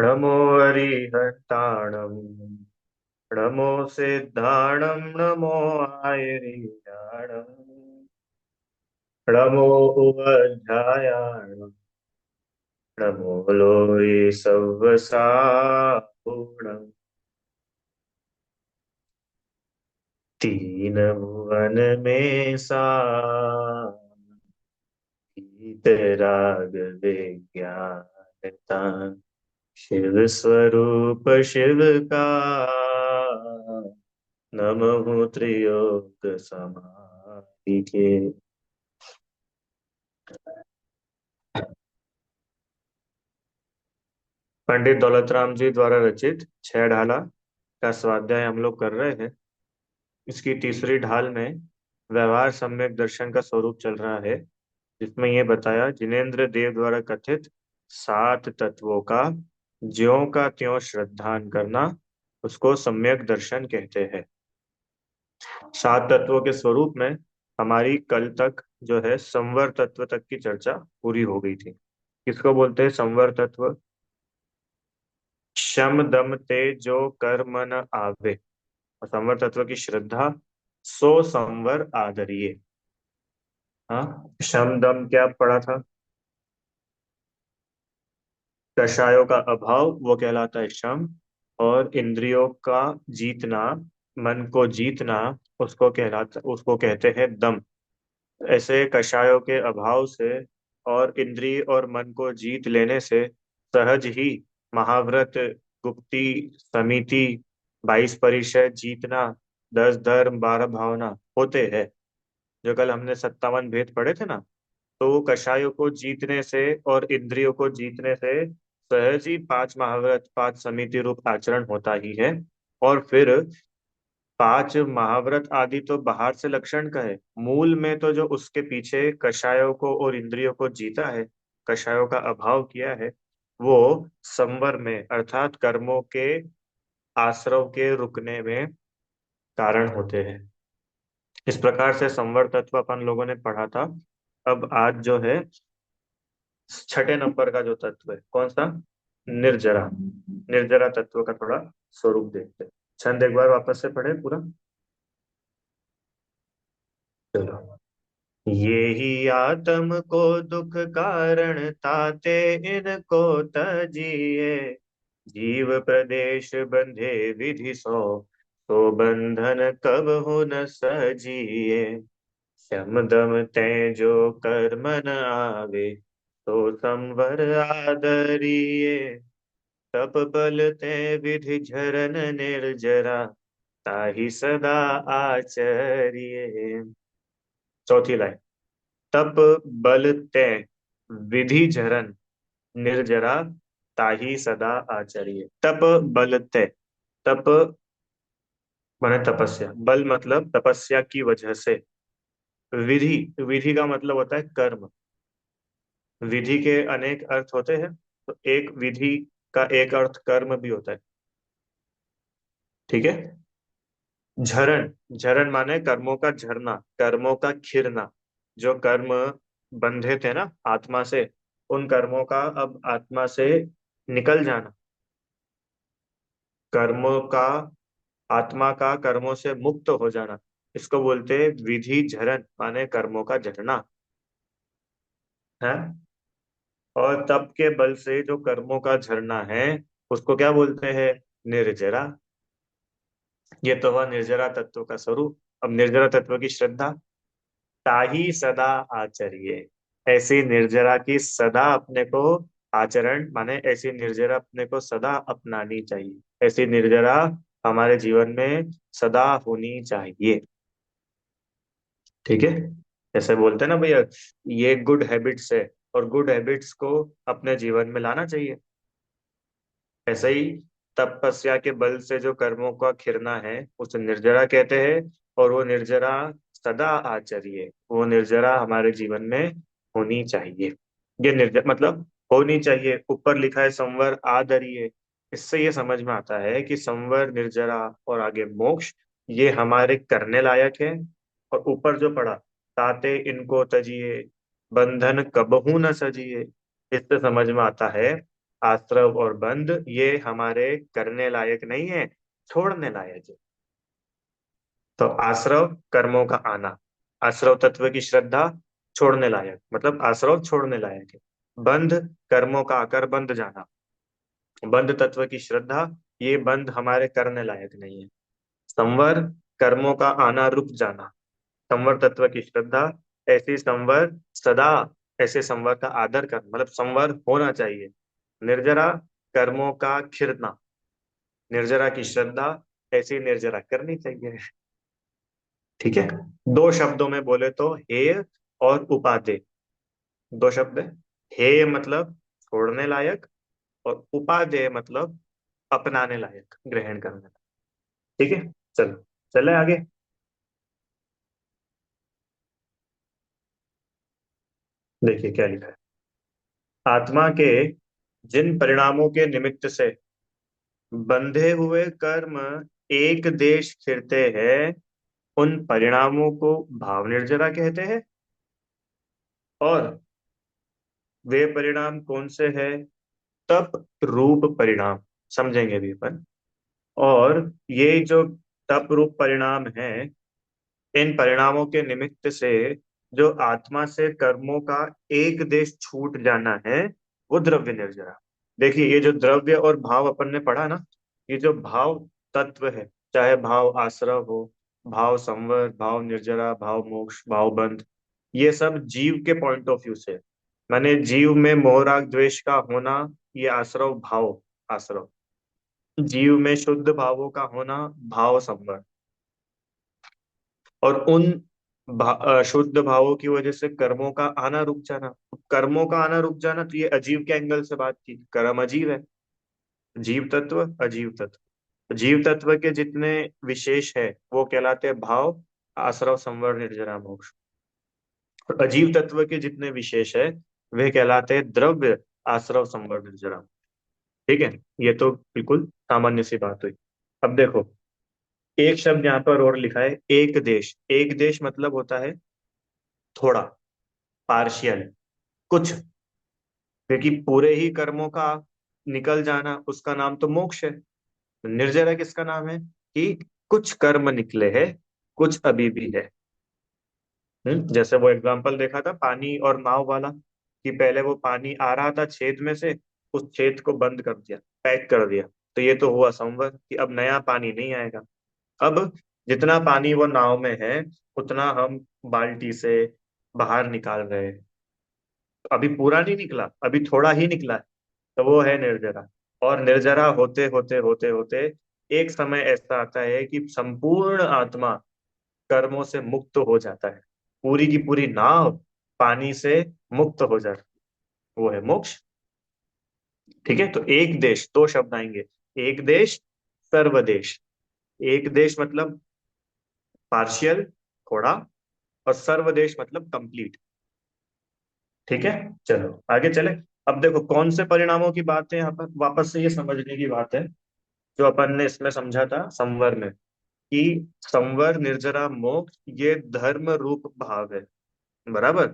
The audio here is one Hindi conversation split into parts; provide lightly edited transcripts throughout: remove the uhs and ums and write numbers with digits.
नमो हरिहरताणं नमो सिद्धाणं नमो आयर्याणं नमो उवध्यायाणं नमो लोये सव्वसापूर्णम् तीन भुवन में सा राग विज्ञानता शिव स्वरूप शिव का नमः त्रियोग समाधि के। पंडित दौलतराम जी द्वारा रचित छह ढाला का स्वाध्याय हम लोग कर रहे हैं। इसकी तीसरी ढाल में व्यवहार सम्यक दर्शन का स्वरूप चल रहा है, जिसमें यह बताया जिनेन्द्र देव द्वारा कथित सात तत्वों का ज्यों का त्यों श्रद्धान करना उसको सम्यक दर्शन कहते हैं। सात तत्वों के स्वरूप में हमारी कल तक जो है संवर तत्व तक की चर्चा पूरी हो गई थी। किसको बोलते हैं संवर तत्व? शम दम तेज जो कर्म न आवे, और संवर तत्व की श्रद्धा सो संवर आदरिये। हाँ, शम दम क्या पढ़ा था? कषायों का अभाव वो कहलाता है शम, और इंद्रियों का जीतना, मन को जीतना, उसको कहते हैं दम। ऐसे कषायों के अभाव से और इंद्रिय और मन को जीत लेने से सहज ही महाव्रत, गुप्ती, समिति, 22 परिचय, जीतना, 10 धर्म, 12 भावना होते हैं। जो कल हमने 57 भेद पढ़े थे ना, तो वो कषायों को जीतने से और इंद्रियों को जीतने से सहज ही 5 महाव्रत, 5 समिति रूप आचरण होता ही है। और फिर 5 महाव्रत आदि तो बाहर से लक्षण का है, मूल में तो जो उसके पीछे कषायों को और इंद्रियों को जीता है, कषायों का अभाव किया है, वो संवर में अर्थात कर्मों के आश्रव के रुकने में कारण होते हैं। इस प्रकार से संवर तत्व अपन लोगों ने पढ़ा था। अब आज जो है छठे नंबर का जो तत्व है कौन सा? निर्जरा। निर्जरा तत्व का थोड़ा स्वरूप देखते हैं। छंद एक बार वापस से पढ़े पूरा। चलो। ये ही आत्म को दुख कारण ताते इनको तजिए, जीव प्रदेश बंधे विधि सो बंधन कब हो न सजिए। शम दम तेजो कर्म न आवे, तो संवर आदरिये, तप बल ते विधि झरन निर्जरा, ताहि सदा आचरिये। चौथी लाइन। तप बल ते विधि झरन निर्जरा, ताहि सदा आचरिये। तप बल ते, तप माने तपस्या, बल मतलब तपस्या की वजह से, विधि, विधि का मतलब होता है कर्म। विधि के अनेक अर्थ होते हैं, तो एक विधि का एक अर्थ कर्म भी होता है। ठीक है। झरण, झरण माने कर्मों का झरना, कर्मों का खिरना। जो कर्म बंधे थे ना आत्मा से, उन कर्मों का अब आत्मा से निकल जाना, कर्मों का, आत्मा का कर्मों से मुक्त हो जाना, इसको बोलते हैं विधि झरण माने कर्मों का झरना है। और तप के बल से जो कर्मों का झरना है, उसको क्या बोलते हैं? निर्जरा। ये तो हुआ निर्जरा तत्व का स्वरूप। अब निर्जरा तत्व की श्रद्धा। ताही सदा आचरिये, ऐसी निर्जरा की सदा अपने को आचरण माने ऐसी निर्जरा अपने को सदा अपनानी चाहिए। ऐसी निर्जरा हमारे जीवन में सदा होनी चाहिए। ठीक है। जैसे बोलते हैं ना भैया, ये गुड हैबिट्स है, और गुड हैबिट्स को अपने जीवन में लाना चाहिए। ऐसे ही तपस्या के बल से जो कर्मों का खिरना है उसे निर्जरा कहते हैं। और वो निर्जरा सदा आचरिए, वो निर्जरा हमारे जीवन में होनी चाहिए। ये निर्जर मतलब होनी चाहिए, ऊपर लिखा है संवर आदरिये। इससे ये समझ में आता है कि संवर, निर्जरा और आगे मोक्ष, ये हमारे करने लायक है। और ऊपर जो पढ़ा, ताते इनको तजिए, बंधन कबहू न सजिए, इससे समझ में आता है आश्रव और बंध ये हमारे करने लायक नहीं है, छोड़ने लायक है। तो आश्रव कर्मों का आना, आश्रव तत्व की श्रद्धा छोड़ने लायक, मतलब आश्रव छोड़ने लायक है। बंध कर्मों का आकर बंध जाना, बंध तत्व की श्रद्धा, ये बंध हमारे करने लायक नहीं है। संवर कर्मों का आना रुक जाना, संवर तत्व की श्रद्धा, ऐसी संवर सदा, ऐसे संवर का आदर कर, मतलब संवर होना चाहिए। निर्जरा कर्मों का खिरना, निर्जरा की श्रद्धा, ऐसी निर्जरा करनी चाहिए। ठीक है। दो शब्दों में बोले तो हेय और उपादेय, दो शब्द है। हेय मतलब छोड़ने लायक, और उपादेय मतलब अपनाने लायक, ग्रहण करने लायक। ठीक है। चलो चले आगे। देखिए क्या लिखा है। आत्मा के जिन परिणामों के निमित्त से बंधे हुए कर्म एक देश फिरते हैं, उन परिणामों को भाव निर्जरा कहते हैं। और वे परिणाम कौन से हैं? तप रूप परिणाम, समझेंगे भी अपन। और ये जो तप रूप परिणाम है, इन परिणामों के निमित्त से जो आत्मा से कर्मों का एक देश छूट जाना है, वो द्रव्य निर्जरा। देखिए ये जो द्रव्य और भाव अपन ने पढ़ा ना, ये जो भाव तत्व है, चाहे भाव आश्रव हो, भाव संवर, भाव निर्जरा, भाव मोक्ष, भाव बंध, ये सब जीव के पॉइंट ऑफ व्यू से, माने जीव में मोह राग द्वेष का होना, ये आश्रव भाव, आश्रव। जीव में शुद्ध भावों का होना, भाव संवर। और उन शुद्ध भावों की वजह से कर्मों का आना रुक जाना, कर्मों का आना रुक जाना, तो ये अजीव के एंगल से बात की, कर्म अजीव है। जीव तत्व अजीव तत्व, जीव तत्व के जितने विशेष है वो कहलाते हैं भाव, आश्रव, संवर, निर्जरा, मोक्ष। और अजीव तत्व के जितने विशेष है वे कहलाते हैं द्रव्य, आश्रव, संवर, निर्जरा। ठीक है। ये तो बिल्कुल सामान्य सी बात हुई। अब देखो, एक शब्द यहाँ पर और लिखा है, एक देश। एक देश मतलब होता है थोड़ा, पार्शियल, कुछ। क्योंकि पूरे ही कर्मों का निकल जाना, उसका नाम तो मोक्ष है। निर्जरा किसका नाम है? कि कुछ कर्म निकले हैं, कुछ अभी भी है। जैसे वो एग्जांपल देखा था पानी और नाव वाला, कि पहले वो पानी आ रहा था छेद में से, उस छेद को बंद कर दिया, पैक कर दिया, तो ये तो हुआ संवर कि अब नया पानी नहीं आएगा। अब जितना पानी वो नाव में है, उतना हम बाल्टी से बाहर निकाल रहे हैं। तो अभी पूरा नहीं निकला, अभी थोड़ा ही निकला है, तो वो है निर्जरा। और निर्जरा होते होते होते होते एक समय ऐसा आता है कि संपूर्ण आत्मा कर्मों से मुक्त हो जाता है, पूरी की पूरी नाव पानी से मुक्त हो जाती है, वो है मोक्ष। ठीक है। तो एक देश, दो शब्द आएंगे, एक देश, सर्वदेश। एक देश मतलब पार्शियल, थोड़ा, और सर्वदेश मतलब कंप्लीट। ठीक है। चलो आगे चले। अब देखो कौन से परिणामों की बात है यहाँ पर, वापस से ये समझने की बात है, जो अपन ने इसमें समझा था संवर में, कि संवर, निर्जरा, मोक्ष ये धर्म रूप भाव है। बराबर।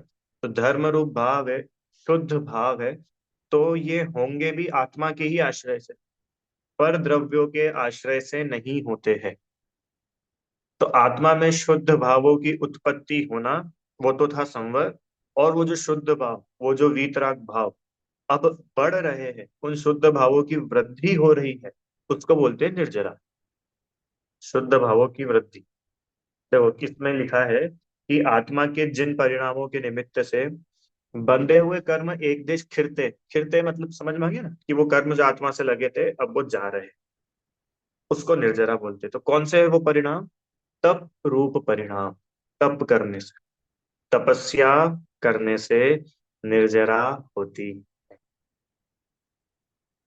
तो धर्म रूप भाव है, शुद्ध भाव है, तो ये होंगे भी आत्मा के ही आश्रय से, पर द्रव्यों के आश्रय से नहीं होते हैं। तो आत्मा में शुद्ध भावों की उत्पत्ति होना, वो तो था संवर। और वो जो शुद्ध भाव, वो जो वीतराग भाव अब बढ़ रहे हैं, उन शुद्ध भावों की वृद्धि हो रही है, उसको बोलते हैं निर्जरा। शुद्ध भावों की वृद्धि। देखो किसमें लिखा है कि आत्मा के जिन परिणामों के निमित्त से बंधे हुए कर्म एक देश खिरते, खिरते मतलब समझ में आ गया ना, कि वो कर्म जो आत्मा से लगे थे अब वो जा रहे हैं, उसको निर्जरा बोलते हैं। तो कौन से है वो परिणाम? तप रूप परिणाम। तप करने से, तपस्या करने से निर्जरा होती।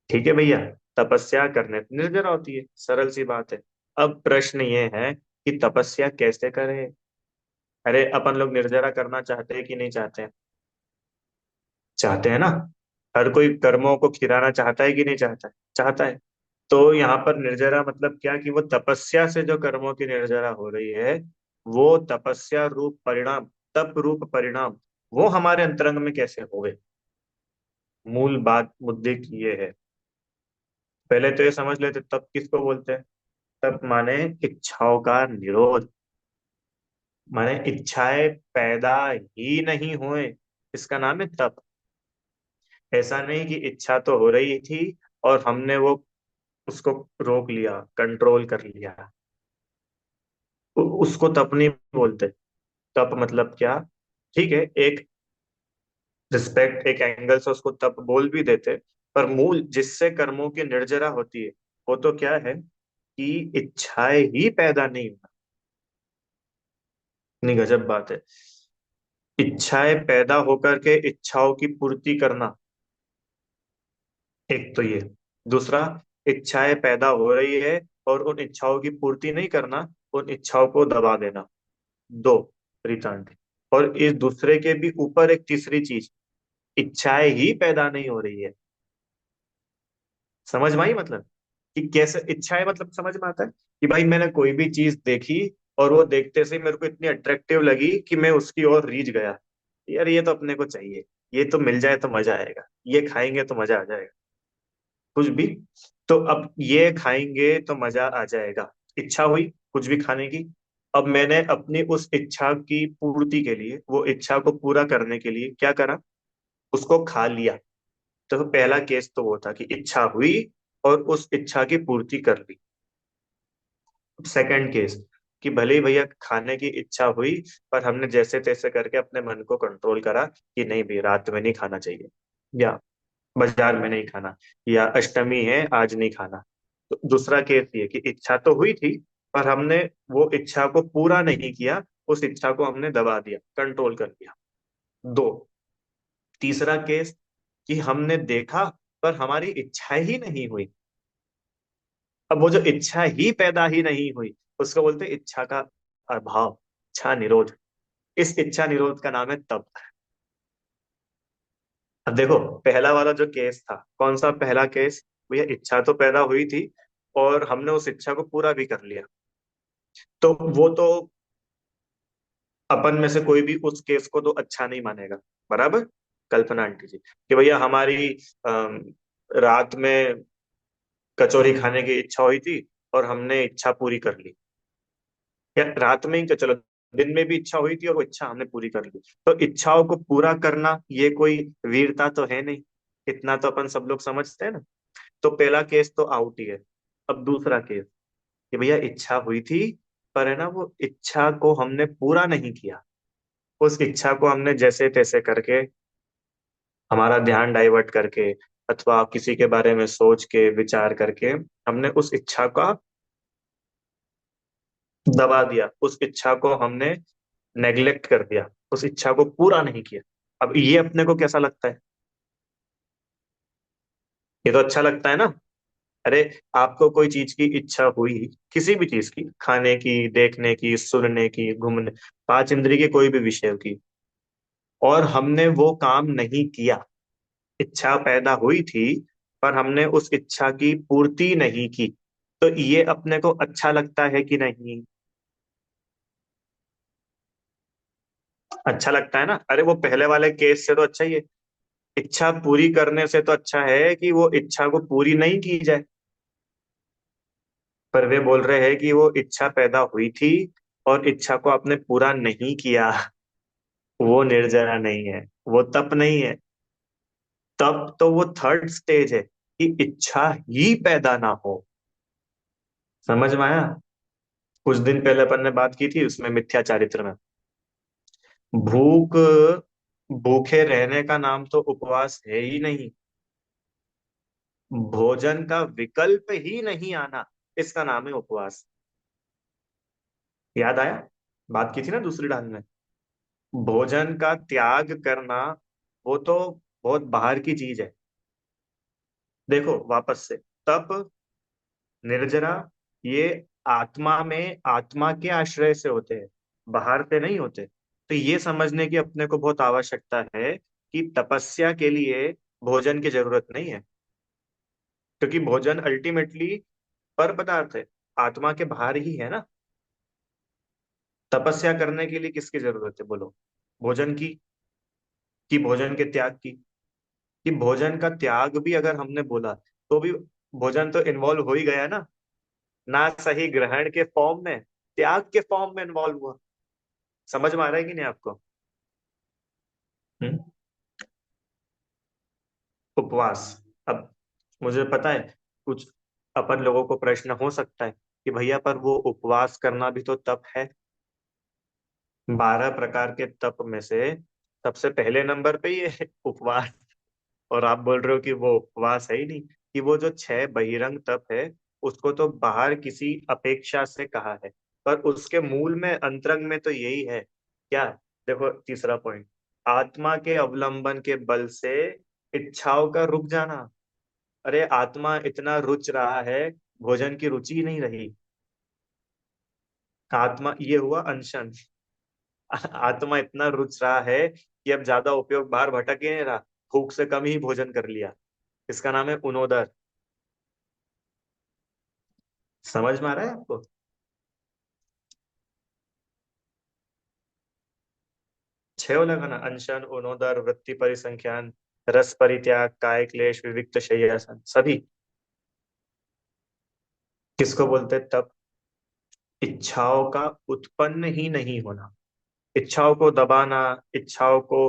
ठीक है भैया। तपस्या करने से निर्जरा होती है, सरल सी बात है। अब प्रश्न ये है कि तपस्या कैसे करें? अरे अपन लोग निर्जरा करना चाहते हैं कि नहीं चाहते हैं? चाहते हैं ना। हर कोई कर्मों को खिराना चाहता है कि नहीं चाहता है? चाहता है। तो यहाँ पर निर्जरा मतलब क्या, कि वो तपस्या से जो कर्मों की निर्जरा हो रही है, वो तपस्या रूप परिणाम, तप रूप परिणाम, वो हमारे अंतरंग में कैसे होवे? मूल बात मुद्दे की ये है। पहले तो ये समझ लेते तप किसको बोलते हैं। तप माने इच्छाओं का निरोध, माने इच्छाएं पैदा ही नहीं हुए, इसका नाम है तप। ऐसा नहीं कि इच्छा तो हो रही थी और हमने वो उसको रोक लिया, कंट्रोल कर लिया, उसको तप नहीं बोलते। तप मतलब क्या, ठीक है, एक रिस्पेक्ट, एक एंगल से उसको तप बोल भी देते, पर मूल जिससे कर्मों की निर्जरा होती है वो तो क्या है कि इच्छाएं ही पैदा नहीं होना। इतनी गजब बात है। इच्छाएं पैदा होकर के इच्छाओं की पूर्ति करना, एक तो ये। दूसरा, इच्छाएं पैदा हो रही है और उन इच्छाओं की पूर्ति नहीं करना, उन इच्छाओं को दबा देना। दो रिटर्न। और इस दूसरे के भी ऊपर एक तीसरी चीज, इच्छाएं ही पैदा नहीं हो रही है। समझ में आई मतलब, कि कैसे इच्छाएं, मतलब समझ में आता है कि भाई मैंने कोई भी चीज देखी और वो देखते से ही मेरे को इतनी अट्रैक्टिव लगी कि मैं उसकी ओर रीझ गया। यार ये तो अपने को चाहिए, ये तो मिल जाए तो मजा आएगा, ये खाएंगे तो मजा आ जाएगा, कुछ भी। तो अब ये खाएंगे तो मजा आ जाएगा, इच्छा हुई कुछ भी खाने की। अब मैंने अपनी उस इच्छा की पूर्ति के लिए, वो इच्छा को पूरा करने के लिए क्या करा, उसको खा लिया। तो पहला केस तो वो था कि इच्छा हुई और उस इच्छा की पूर्ति कर ली। सेकंड केस, कि भले ही भैया खाने की इच्छा हुई, पर हमने जैसे तैसे करके अपने मन को कंट्रोल करा कि नहीं भी रात में नहीं खाना चाहिए, या बाजार में नहीं खाना, या अष्टमी है आज नहीं खाना। तो दूसरा केस ये कि इच्छा तो हुई थी पर हमने वो इच्छा को पूरा नहीं किया, उस इच्छा को हमने दबा दिया, कंट्रोल कर दिया। दो। तीसरा केस, कि हमने देखा पर हमारी इच्छा ही नहीं हुई। अब वो जो इच्छा ही पैदा ही नहीं हुई, उसको बोलते हैं इच्छा का अभाव, इच्छा निरोध। इस इच्छा निरोध का नाम है तप। अब देखो, पहला वाला जो केस था, कौन सा पहला केस, भैया इच्छा तो पैदा हुई थी और हमने उस इच्छा को पूरा भी कर लिया। तो वो तो अपन में से कोई भी उस केस को तो अच्छा नहीं मानेगा, बराबर। कल्पना आंटी जी, कि भैया हमारी अम, रात में कचौरी खाने की इच्छा हुई थी और हमने इच्छा पूरी कर ली। या रात में ही तो चलो, दिन में भी इच्छा हुई थी और वो इच्छा हमने पूरी कर ली। तो इच्छाओं को पूरा करना ये कोई वीरता तो है नहीं, इतना तो अपन सब लोग समझते हैं ना। तो पहला केस तो आउट ही है। अब दूसरा केस, कि भैया इच्छा हुई थी पर है ना वो इच्छा को हमने पूरा नहीं किया, उस इच्छा को हमने जैसे तैसे करके, हमारा ध्यान डाइवर्ट करके, अथवा किसी के बारे में सोच के विचार करके हमने उस इच्छा का दबा दिया, उस इच्छा को हमने नेग्लेक्ट कर दिया, उस इच्छा को पूरा नहीं किया। अब ये अपने को कैसा लगता है, ये तो अच्छा लगता है ना। अरे, आपको कोई चीज की इच्छा हुई, किसी भी चीज की, खाने की, देखने की, सुनने की, घूमने, पांच इंद्रिय के कोई भी विषय की, और हमने वो काम नहीं किया। इच्छा पैदा हुई थी पर हमने उस इच्छा की पूर्ति नहीं की, तो ये अपने को अच्छा लगता है कि नहीं। अच्छा लगता है ना। अरे वो पहले वाले केस से तो अच्छा ही है। इच्छा पूरी करने से तो अच्छा है कि वो इच्छा को पूरी नहीं की जाए। पर वे बोल रहे हैं कि वो इच्छा पैदा हुई थी और इच्छा को आपने पूरा नहीं किया। वो निर्जरा नहीं है, वो तप नहीं है। तप तो वो थर्ड स्टेज है, कि इच्छा ही पैदा ना हो। समझ में आया। कुछ दिन पहले अपन ने बात की थी उसमें मिथ्या चारित्र में, भूख, भूखे रहने का नाम तो उपवास है ही नहीं। भोजन का विकल्प ही नहीं आना, इसका नाम है उपवास। याद आया, बात की थी ना दूसरी डाल में। भोजन का त्याग करना वो तो बहुत बाहर की चीज है। देखो वापस से, तप, निर्जरा, ये आत्मा में, आत्मा के आश्रय से होते हैं, बाहर से नहीं होते। तो ये समझने की अपने को बहुत आवश्यकता है कि तपस्या के लिए भोजन की जरूरत नहीं है, क्योंकि भोजन अल्टीमेटली पर पदार्थ है, आत्मा के बाहर ही है ना। तपस्या करने के लिए किसकी जरूरत है बोलो, भोजन की, कि भोजन के त्याग की। कि भोजन का त्याग भी अगर हमने बोला तो भी भोजन तो इन्वॉल्व हो ही गया ना। ना सही ग्रहण के फॉर्म में, त्याग के फॉर्म में इन्वॉल्व हुआ। समझ में आ रहा है कि नहीं आपको? हम्म। उपवास। अब मुझे पता है कुछ अपन लोगों को प्रश्न हो सकता है कि भैया पर वो उपवास करना भी तो तप है। 12 प्रकार के तप में से सबसे पहले नंबर पे ये उपवास। और आप बोल रहे हो कि वो उपवास है ही नहीं। कि वो जो 6 बहिरंग तप है उसको तो बाहर किसी अपेक्षा से कहा है, पर उसके मूल में अंतरंग में तो यही है। क्या? देखो तीसरा पॉइंट, आत्मा के अवलंबन के बल से इच्छाओं का रुक जाना। अरे आत्मा इतना रुच रहा है, भोजन की रुचि ही नहीं रही। आत्मा ये हुआ अनशन। आत्मा इतना रुच रहा है कि अब ज्यादा उपयोग बाहर भटक ही नहीं रहा, भूख से कम ही भोजन कर लिया। इसका नाम है उनोदर। समझ में आ रहा है आपको? 6 वाला ना, अनशन, उनोदर, वृत्ति परिसंख्यान, रस परित्याग, काय क्लेश, विविक्त शय्यासन, सभी किसको बोलते हैं तब? इच्छाओं का उत्पन्न ही नहीं होना, इच्छाओं को दबाना, इच्छाओं को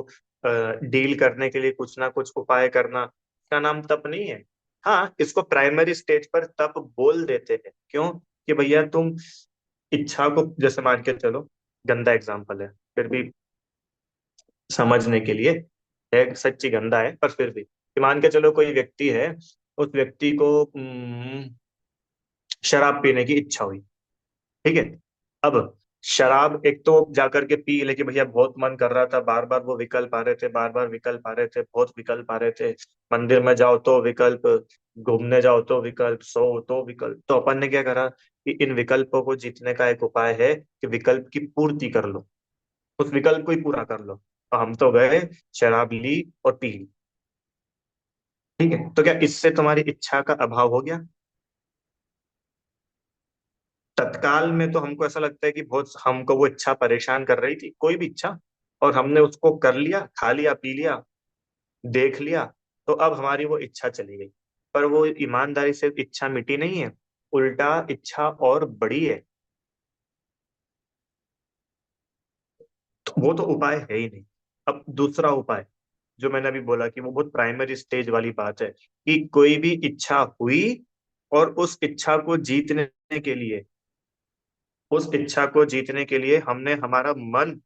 डील करने के लिए कुछ ना कुछ उपाय करना, इसका नाम तप नहीं है। हाँ, इसको प्राइमरी स्टेज पर तप बोल देते हैं। क्यों? कि भैया तुम इच्छा को, जैसे मान के चलो, गंदा एग्जाम्पल है फिर भी समझने के लिए, है सच्ची गंदा है पर फिर भी, कि मान के चलो कोई व्यक्ति है, उस व्यक्ति को शराब पीने की इच्छा हुई। ठीक है। अब शराब एक तो जाकर के पी ले कि भैया बहुत मन कर रहा था, बार बार वो विकल्प आ रहे थे, बार बार विकल्प आ रहे थे, बहुत विकल्प आ रहे थे। मंदिर में जाओ तो विकल्प, घूमने जाओ तो विकल्प, सो तो विकल्प। तो अपन ने क्या करा कि इन विकल्पों को जीतने का एक उपाय है कि विकल्प की पूर्ति कर लो, उस विकल्प को ही पूरा कर लो। तो हम तो गए, शराब ली और पी ली। ठीक है, तो क्या इससे तुम्हारी इच्छा का अभाव हो गया? तत्काल में तो हमको ऐसा लगता है कि बहुत हमको वो इच्छा परेशान कर रही थी, कोई भी इच्छा, और हमने उसको कर लिया, खा लिया, पी लिया, देख लिया, तो अब हमारी वो इच्छा चली गई। पर वो ईमानदारी से इच्छा मिटी नहीं है, उल्टा इच्छा और बड़ी है। तो वो तो उपाय है ही नहीं। अब दूसरा उपाय जो मैंने अभी बोला कि वो बहुत प्राइमरी स्टेज वाली बात है, कि कोई भी इच्छा हुई और उस इच्छा को जीतने के लिए, उस इच्छा को जीतने के लिए हमने हमारा मन,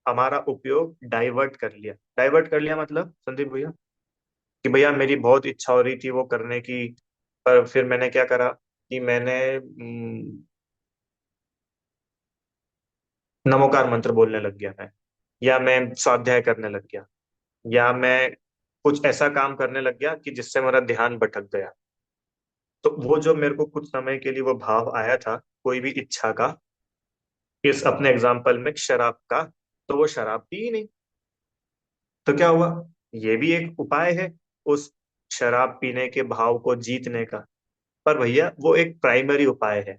हमारा उपयोग डाइवर्ट कर लिया। डाइवर्ट कर लिया मतलब संदीप भैया, कि भैया मेरी बहुत इच्छा हो रही थी वो करने की, पर फिर मैंने क्या करा कि मैंने नमोकार मंत्र बोलने लग गया मैं, या मैं स्वाध्याय करने लग गया, या मैं कुछ ऐसा काम करने लग गया कि जिससे मेरा ध्यान भटक गया। तो वो जो मेरे को कुछ समय के लिए वो भाव आया था कोई भी इच्छा का, इस अपने एग्जाम्पल में शराब का, तो वो शराब पी ही नहीं। तो क्या हुआ? ये भी एक उपाय है उस शराब पीने के भाव को जीतने का, पर भैया वो एक प्राइमरी उपाय है।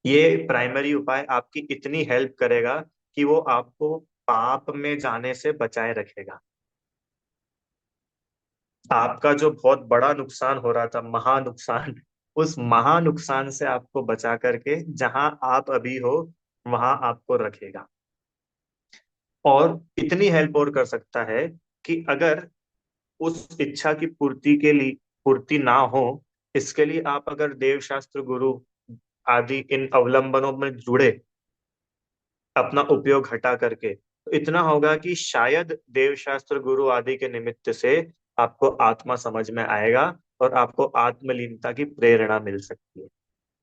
ये प्राइमरी उपाय आपकी इतनी हेल्प करेगा कि वो आपको पाप में जाने से बचाए रखेगा। आपका जो बहुत बड़ा नुकसान हो रहा था, महा नुकसान, उस महा नुकसान से आपको बचा करके जहां आप अभी हो वहां आपको रखेगा। और इतनी हेल्प और कर सकता है कि अगर उस इच्छा की पूर्ति के लिए, पूर्ति ना हो, इसके लिए आप अगर देव शास्त्र गुरु आदि इन अवलंबनों में जुड़े, अपना उपयोग हटा करके, तो इतना होगा कि शायद देव शास्त्र गुरु आदि के निमित्त से आपको आत्मा समझ में आएगा और आपको आत्मलीनता की प्रेरणा मिल सकती है।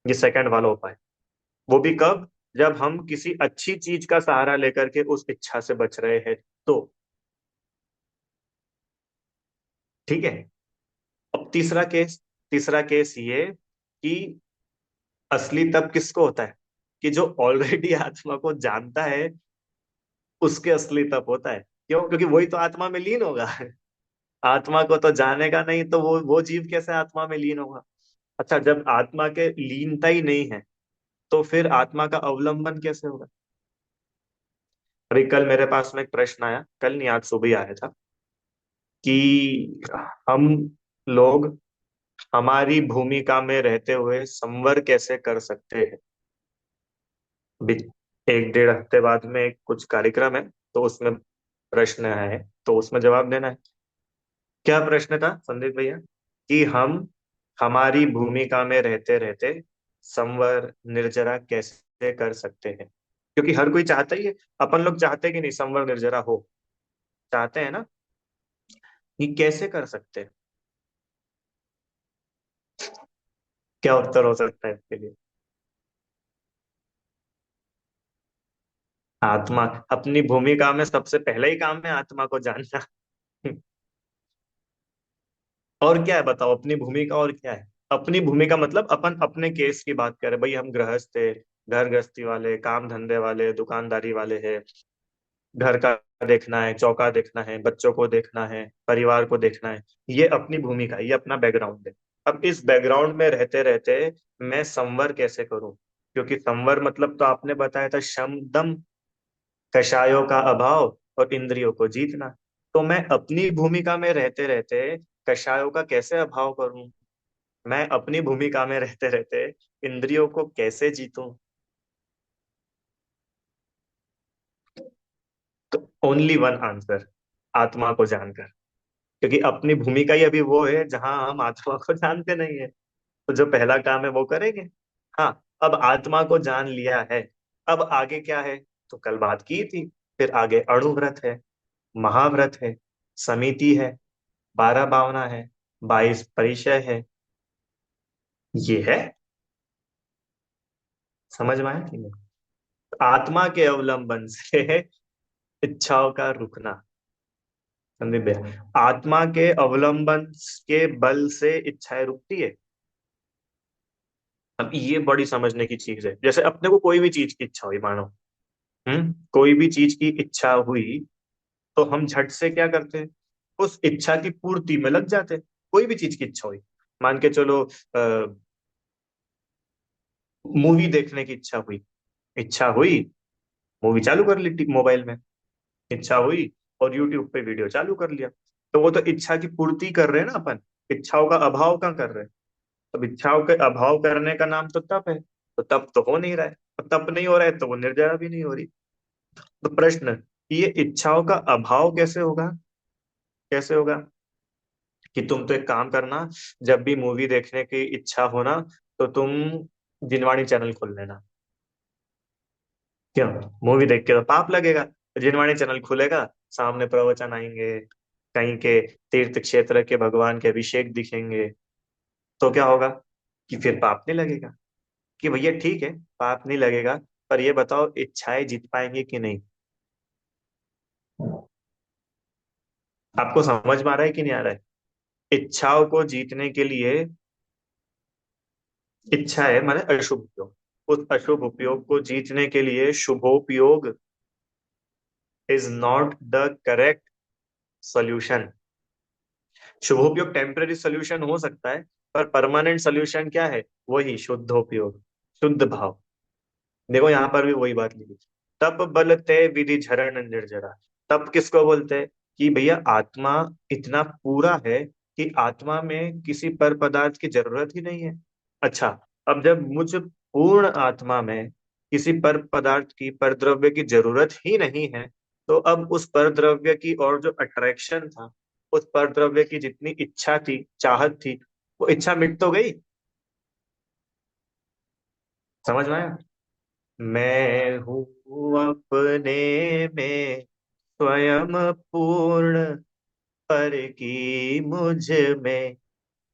ये सेकंड वाला उपाय। वो भी कब? जब हम किसी अच्छी चीज का सहारा लेकर के उस इच्छा से बच रहे हैं तो। ठीक है। अब तीसरा केस ये कि असली तप किसको होता है? कि जो ऑलरेडी आत्मा को जानता है, उसके असली तप होता है। क्यों? क्योंकि वही तो आत्मा में लीन होगा। आत्मा को तो जानेगा नहीं तो वो जीव कैसे आत्मा में लीन होगा? अच्छा, जब आत्मा के लीनता ही नहीं है तो फिर आत्मा का अवलंबन कैसे होगा? अभी कल मेरे पास में एक प्रश्न आया, कल नहीं आज सुबह ही आया था, कि हम लोग हमारी भूमिका में रहते हुए संवर कैसे कर सकते हैं। अभी 1 डेढ़ हफ्ते बाद में कुछ कार्यक्रम है, तो उसमें प्रश्न है, तो उसमें जवाब देना है। क्या प्रश्न था संदीप भैया? कि हम हमारी भूमिका में रहते रहते संवर निर्जरा कैसे कर सकते हैं, क्योंकि हर कोई चाहता ही है। अपन लोग चाहते हैं कि नहीं संवर निर्जरा हो? चाहते हैं ना? ये कैसे कर सकते हैं? क्या उत्तर हो सकता है इसके लिए? आत्मा। अपनी भूमिका में सबसे पहले ही काम है आत्मा को जानना। और क्या है बताओ अपनी भूमिका, और क्या है? अपनी भूमिका मतलब अपन अपने केस की बात करें, भाई हम गृहस्थ है, घर गृहस्थी वाले, काम धंधे वाले, दुकानदारी वाले हैं। घर का देखना है, चौका देखना है, बच्चों को देखना है, परिवार को देखना है। ये अपनी भूमिका है, ये अपना बैकग्राउंड है। अब इस बैकग्राउंड में रहते रहते मैं संवर कैसे करूं? क्योंकि संवर मतलब तो आपने बताया था शम दम, कषायों का अभाव और इंद्रियों को जीतना। तो मैं अपनी भूमिका में रहते रहते कषायों का कैसे अभाव करूं? मैं अपनी भूमिका में रहते रहते इंद्रियों को कैसे जीतूं? तो ओनली वन आंसर, आत्मा को जानकर। क्योंकि अपनी भूमिका ही अभी वो है जहां हम आत्मा को जानते नहीं है। तो जो पहला काम है वो करेंगे। हाँ। अब आत्मा को जान लिया है, अब आगे क्या है? तो कल बात की थी। फिर आगे अणुव्रत है, महाव्रत है, समिति है, 12 भावना है, 22 परिचय है। ये है। समझ में आया कि नहीं? तो आत्मा के अवलंबन से इच्छाओं का रुकना। संदीप भैया, आत्मा के अवलंबन के बल से इच्छाएं रुकती है। अब ये बड़ी समझने की चीज है। जैसे अपने को कोई भी चीज की इच्छा हुई, मानो कोई भी चीज की इच्छा हुई, तो हम झट से क्या करते हैं? उस इच्छा की पूर्ति में लग जाते हैं। कोई भी चीज की इच्छा हुई, मान के चलो मूवी देखने की इच्छा हुई। इच्छा हुई, मूवी चालू कर ली मोबाइल में। इच्छा हुई और यूट्यूब पे वीडियो चालू कर लिया। तो वो तो इच्छा की पूर्ति कर रहे हैं ना अपन। इच्छाओं का अभाव कहाँ कर रहे हैं? अब इच्छाओं के अभाव करने का नाम तो तप है। तो तप तो हो नहीं रहा है। और तप नहीं हो रहा है तो वो निर्जरा भी नहीं हो रही। तो प्रश्न, ये इच्छाओं का अभाव कैसे होगा? कैसे होगा? कि तुम तो एक काम करना, जब भी मूवी देखने की इच्छा हो ना, तो तुम जिनवाणी चैनल खोल लेना। क्यों? मूवी देख के तो पाप लगेगा। जिनवाणी चैनल खुलेगा, सामने प्रवचन आएंगे, कहीं के तीर्थ क्षेत्र के भगवान के अभिषेक दिखेंगे। तो क्या होगा? कि फिर पाप नहीं लगेगा। कि भैया ठीक है, पाप नहीं लगेगा, पर ये बताओ इच्छाएं जीत पाएंगे कि नहीं? आपको समझ में आ रहा है कि नहीं आ रहा है? इच्छाओं को जीतने के लिए, इच्छा है माने अशुभ उपयोग, उस अशुभ उपयोग को जीतने के लिए शुभोपयोग is not the correct solution. शुभोपयोग टेम्पररी सॉल्यूशन हो सकता है, पर परमानेंट सॉल्यूशन क्या है? वही शुद्धोपयोग, शुद्ध भाव। देखो यहां पर भी वही बात लिखी। तप बल ते विधि झरण निर्जरा। तप किसको बोलते हैं? कि भैया आत्मा इतना पूरा है कि आत्मा में किसी पर पदार्थ की जरूरत ही नहीं है। अच्छा, अब जब मुझ पूर्ण आत्मा में किसी पर पदार्थ की, पर द्रव्य की जरूरत ही नहीं है, तो अब उस पर द्रव्य की और जो अट्रैक्शन था, उस पर द्रव्य की जितनी इच्छा थी, चाहत थी, वो इच्छा मिट तो गई। समझ में आया? मैं हूँ अपने में स्वयं पूर्ण, पर की मुझ में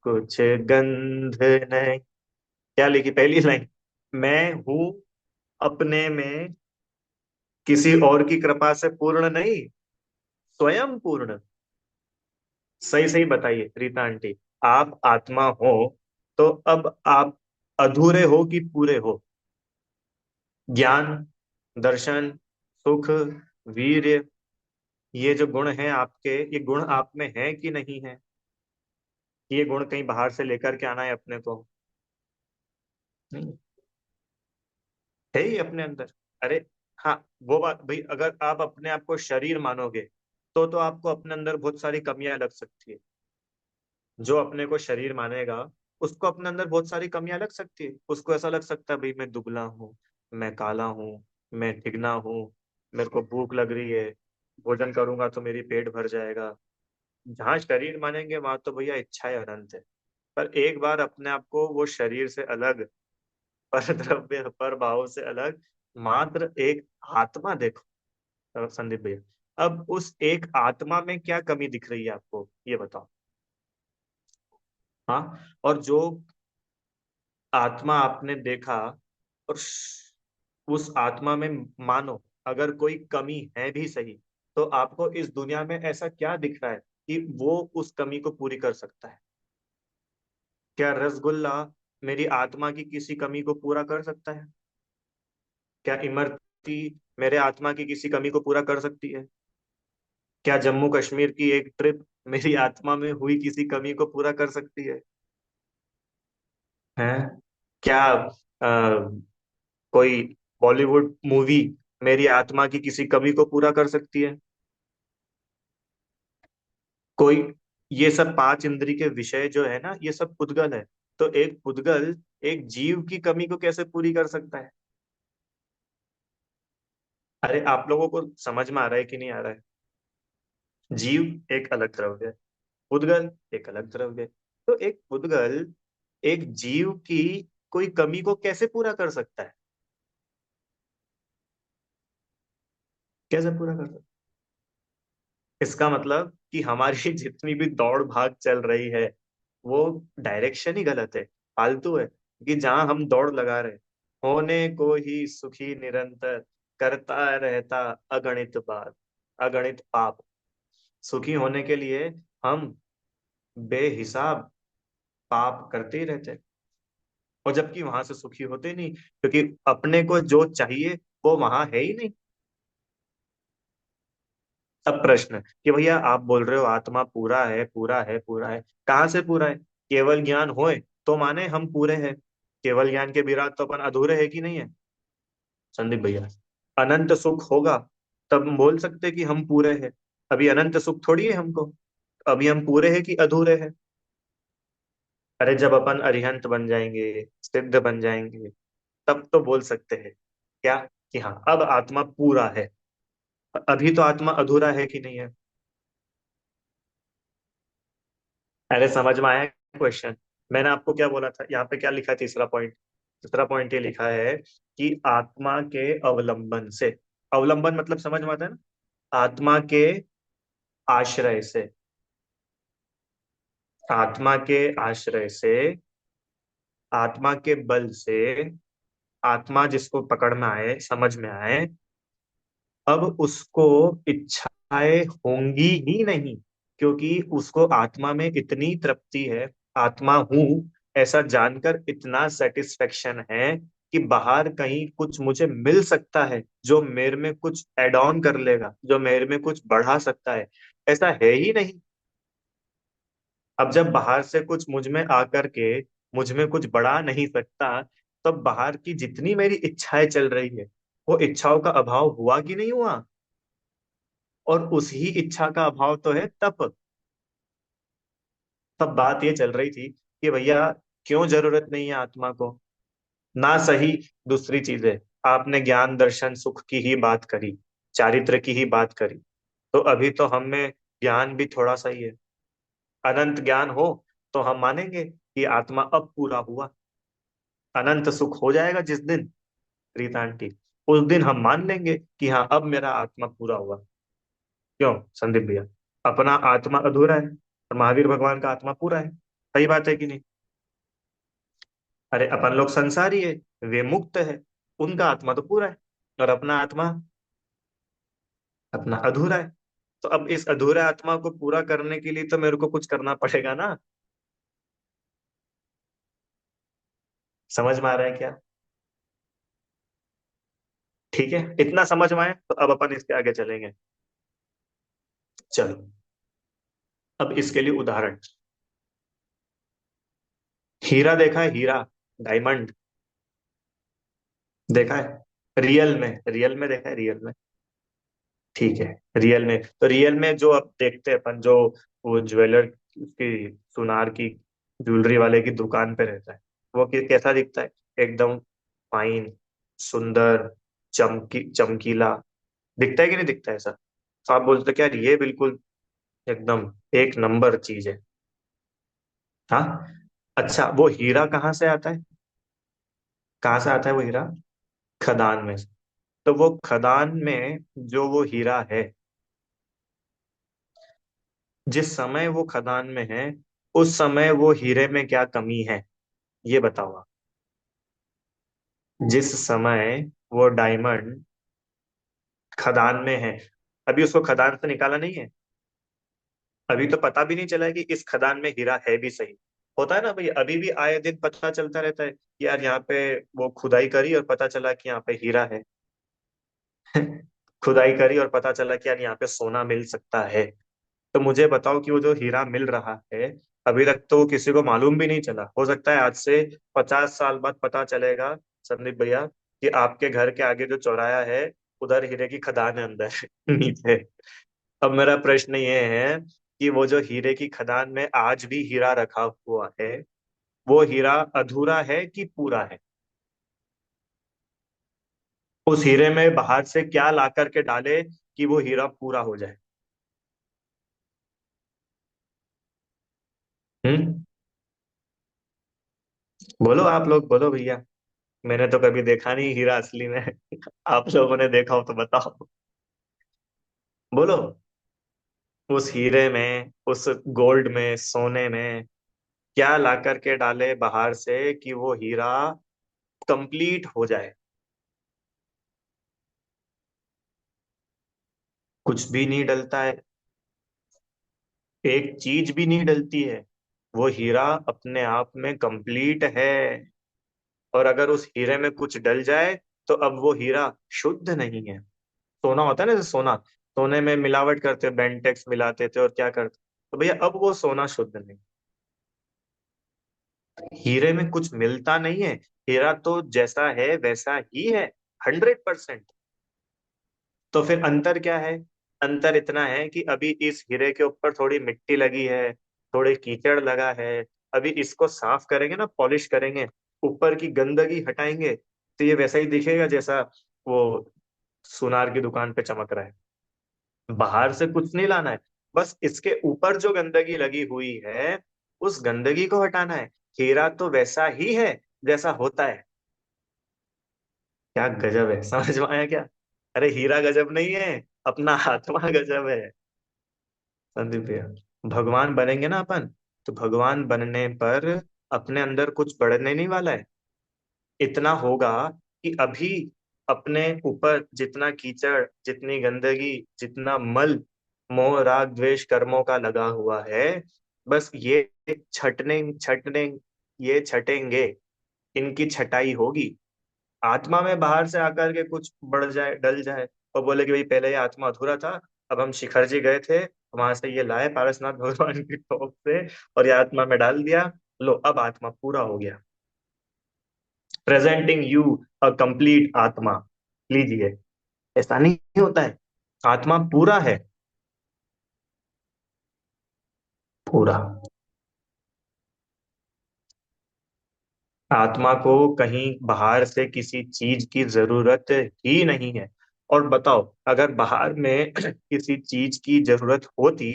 कुछ गंध नहीं। क्या लिखी पहली लाइन? मैं हूँ अपने में, किसी और की कृपा से पूर्ण नहीं, स्वयं पूर्ण। सही सही बताइए रीता आंटी। आप आत्मा हो, तो अब आप अधूरे हो कि पूरे हो? ज्ञान, दर्शन, सुख, वीर्य, ये जो गुण हैं आपके, ये गुण आप में है कि नहीं है? ये गुण कहीं बाहर से लेकर के आना है अपने को? नहीं, है ही अपने अंदर। अरे हाँ, वो बात भाई, अगर आप अपने आप को शरीर मानोगे, तो आपको अपने अंदर बहुत सारी कमियां लग सकती है। जो अपने को शरीर मानेगा, उसको अपने अंदर बहुत सारी कमियां लग सकती है। उसको ऐसा लग सकता है, भाई मैं दुबला हूँ, मैं काला हूँ, मैं चिकना हूँ, मेरे को भूख लग रही है, भोजन करूंगा तो मेरी पेट भर जाएगा। जहाँ शरीर मानेंगे वहां तो भैया इच्छाएं अनंत है। पर एक बार अपने आप को वो शरीर से अलग, पर द्रव्य पर भाव से अलग, मात्र एक आत्मा देखो। संदीप भैया, अब उस एक आत्मा में क्या कमी दिख रही है आपको, ये बताओ। हाँ। और जो आत्मा आपने देखा, और उस आत्मा में मानो अगर कोई कमी है भी सही, तो आपको इस दुनिया में ऐसा क्या दिख रहा है कि वो उस कमी को पूरी कर सकता है? क्या रसगुल्ला मेरी आत्मा की किसी कमी को पूरा कर सकता है? क्या इमरती मेरे आत्मा की किसी कमी को पूरा कर सकती है? क्या जम्मू कश्मीर की एक ट्रिप मेरी आत्मा में हुई किसी कमी को पूरा कर सकती है? हैं? क्या कोई बॉलीवुड मूवी मेरी आत्मा की किसी कमी को पूरा कर सकती है? कोई, ये सब पांच इंद्री के विषय जो है ना, ये सब पुद्गल है। तो एक पुद्गल एक जीव की कमी को कैसे पूरी कर सकता है? अरे आप लोगों को समझ में आ रहा है कि नहीं आ रहा है? जीव एक अलग द्रव्य है, पुद्गल एक अलग द्रव्य है। तो एक पुद्गल एक जीव की कोई कमी को कैसे पूरा कर सकता है? कैसे पूरा कर सकता है? इसका मतलब कि हमारी जितनी भी दौड़ भाग चल रही है, वो डायरेक्शन ही गलत है, फालतू है। कि जहां हम दौड़ लगा रहे, होने को ही सुखी निरंतर, करता रहता अगणित बात, अगणित पाप। सुखी होने के लिए हम बेहिसाब पाप करते ही रहते हैं, और जबकि वहां से सुखी होते नहीं, क्योंकि अपने को जो चाहिए वो वहां है ही नहीं। अब प्रश्न कि भैया आप बोल रहे हो आत्मा पूरा है, पूरा है, पूरा है, कहाँ से पूरा है? केवल ज्ञान होए तो माने हम पूरे हैं। केवल ज्ञान के बिना तो अपन अधूरे है कि नहीं है? संदीप भैया, अनंत सुख होगा तब हम बोल सकते हैं कि हम पूरे हैं। अभी अनंत सुख थोड़ी है हमको, अभी हम पूरे हैं कि अधूरे हैं? अरे जब अपन अरिहंत बन जाएंगे, सिद्ध बन जाएंगे, तब तो बोल सकते हैं क्या, कि हाँ अब आत्मा पूरा है। अभी तो आत्मा अधूरा है कि नहीं है? अरे समझ में आया क्वेश्चन? मैंने आपको क्या बोला था, यहाँ पे क्या लिखा है, तीसरा पॉइंट? तीसरा पॉइंट ये लिखा है कि आत्मा के अवलंबन से, अवलंबन मतलब समझ में आता है ना, आत्मा के आश्रय से, आत्मा के आश्रय से, आत्मा के बल से, आत्मा जिसको पकड़ में आए, समझ में आए, अब उसको इच्छाएं होंगी ही नहीं, क्योंकि उसको आत्मा में इतनी तृप्ति है, आत्मा हूं ऐसा जानकर इतना सेटिस्फेक्शन है कि बाहर कहीं कुछ मुझे मिल सकता है जो मेरे में कुछ एड ऑन कर लेगा, जो मेरे में कुछ बढ़ा सकता है, ऐसा है ही नहीं। अब जब बाहर से कुछ मुझ में आकर के मुझ में कुछ बढ़ा नहीं सकता, तब बाहर की जितनी मेरी इच्छाएं चल रही है, वो इच्छाओं का अभाव हुआ कि नहीं हुआ? और उसी इच्छा का अभाव तो है तप। तब बात ये चल रही थी कि भैया क्यों जरूरत नहीं है आत्मा को, ना सही। दूसरी चीज है, आपने ज्ञान दर्शन सुख की ही बात करी, चारित्र की ही बात करी, तो अभी तो हम में ज्ञान भी थोड़ा सा ही है। अनंत ज्ञान हो तो हम मानेंगे कि आत्मा अब पूरा हुआ। अनंत सुख हो जाएगा जिस दिन, रीता आंटी, उस दिन हम मान लेंगे कि हाँ अब मेरा आत्मा पूरा हुआ। क्यों संदीप भैया? अपना आत्मा अधूरा है और महावीर भगवान का आत्मा पूरा है। सही बात है कि नहीं? अरे अपन लोग संसारी है, वे मुक्त है, उनका आत्मा तो पूरा है, और अपना आत्मा, अपना अधूरा है। तो अब इस अधूरे आत्मा को पूरा करने के लिए तो मेरे को कुछ करना पड़ेगा ना। समझ में आ रहा है क्या? ठीक है, इतना समझ में आया तो अब अपन इसके आगे चलेंगे। चलो, अब इसके लिए उदाहरण। हीरा देखा है, हीरा, डायमंड देखा है? रियल में, रियल में देखा है, रियल में? ठीक है। रियल में तो रियल में जो अब देखते हैं अपन, जो वो ज्वेलर की, सुनार की, ज्वेलरी वाले की दुकान पे रहता है, वो कैसा दिखता है? एकदम फाइन, सुंदर, चमकीला दिखता है कि नहीं दिखता है ऐसा? तो आप बोलते क्या ये बिल्कुल एकदम एक नंबर चीज है। हाँ। अच्छा, वो हीरा कहाँ से आता है? कहाँ से आता है वो हीरा? खदान में से। तो वो खदान में जो वो हीरा है, जिस समय वो खदान में है, उस समय वो हीरे में क्या कमी है, ये बताओ आप। जिस समय वो डायमंड खदान में है, अभी उसको खदान से निकाला नहीं है, अभी तो पता भी नहीं चला है कि इस खदान में हीरा है भी सही। होता है ना भाई, अभी भी आए दिन पता चलता रहता है कि यार यहाँ पे वो खुदाई करी और पता चला कि यहाँ पे हीरा है। खुदाई करी और पता चला कि यार यहाँ पे सोना मिल सकता है। तो मुझे बताओ कि वो जो हीरा मिल रहा है, अभी तक तो वो किसी को मालूम भी नहीं चला। हो सकता है आज से 50 साल बाद पता चलेगा संदीप भैया कि आपके घर के आगे जो चौराहा है, उधर हीरे की खदान है अंदर नीचे। अब मेरा प्रश्न ये है कि वो जो हीरे की खदान में आज भी हीरा रखा हुआ है, वो हीरा अधूरा है कि पूरा है? उस हीरे में बाहर से क्या ला करके डाले कि वो हीरा पूरा हो जाए? हम्म। बोलो, आप लोग बोलो भैया। मैंने तो कभी देखा नहीं हीरा असली में। आप लोगों ने देखा हो तो बताओ। बोलो। उस हीरे में, उस गोल्ड में, सोने में क्या ला करके डाले बाहर से कि वो हीरा कंप्लीट हो जाए? कुछ भी नहीं डलता है। एक चीज भी नहीं डलती है। वो हीरा अपने आप में कंप्लीट है। और अगर उस हीरे में कुछ डल जाए तो अब वो हीरा शुद्ध नहीं है। सोना होता है ना, जैसे सोना, सोने में मिलावट करते, बेंटेक्स मिलाते थे और क्या करते, तो भैया अब वो सोना शुद्ध नहीं। हीरे में कुछ मिलता नहीं है। हीरा तो जैसा है वैसा ही है, 100%। तो फिर अंतर क्या है? अंतर इतना है कि अभी इस हीरे के ऊपर थोड़ी मिट्टी लगी है, थोड़े कीचड़ लगा है। अभी इसको साफ करेंगे ना, पॉलिश करेंगे, ऊपर की गंदगी हटाएंगे, तो ये वैसा ही दिखेगा जैसा वो सुनार की दुकान पे चमक रहा है। बाहर से कुछ नहीं लाना है, बस इसके ऊपर जो गंदगी लगी हुई है, उस गंदगी को हटाना है। हीरा तो वैसा ही है जैसा होता है। क्या गजब है, समझ में आया क्या? अरे हीरा गजब नहीं है, अपना आत्मा गजब है संदीप भैया। भगवान बनेंगे ना अपन, तो भगवान बनने पर अपने अंदर कुछ बढ़ने नहीं वाला है। इतना होगा कि अभी अपने ऊपर जितना कीचड़, जितनी गंदगी, जितना मल, मोह राग द्वेष कर्मों का लगा हुआ है, बस ये छटने छटने, ये छटेंगे, इनकी छटाई होगी। आत्मा में बाहर से आकर के कुछ बढ़ जाए, डल जाए, और बोले कि भाई पहले ये आत्मा अधूरा था, अब हम शिखर जी गए थे, वहां से ये लाए पारसनाथ भगवान की टोप से, और ये आत्मा में डाल दिया, लो अब आत्मा पूरा हो गया। प्रेजेंटिंग यू अ कंप्लीट आत्मा, लीजिए। ऐसा नहीं होता है। आत्मा पूरा है, पूरा। आत्मा को कहीं बाहर से किसी चीज की जरूरत ही नहीं है। और बताओ, अगर बाहर में किसी चीज की जरूरत होती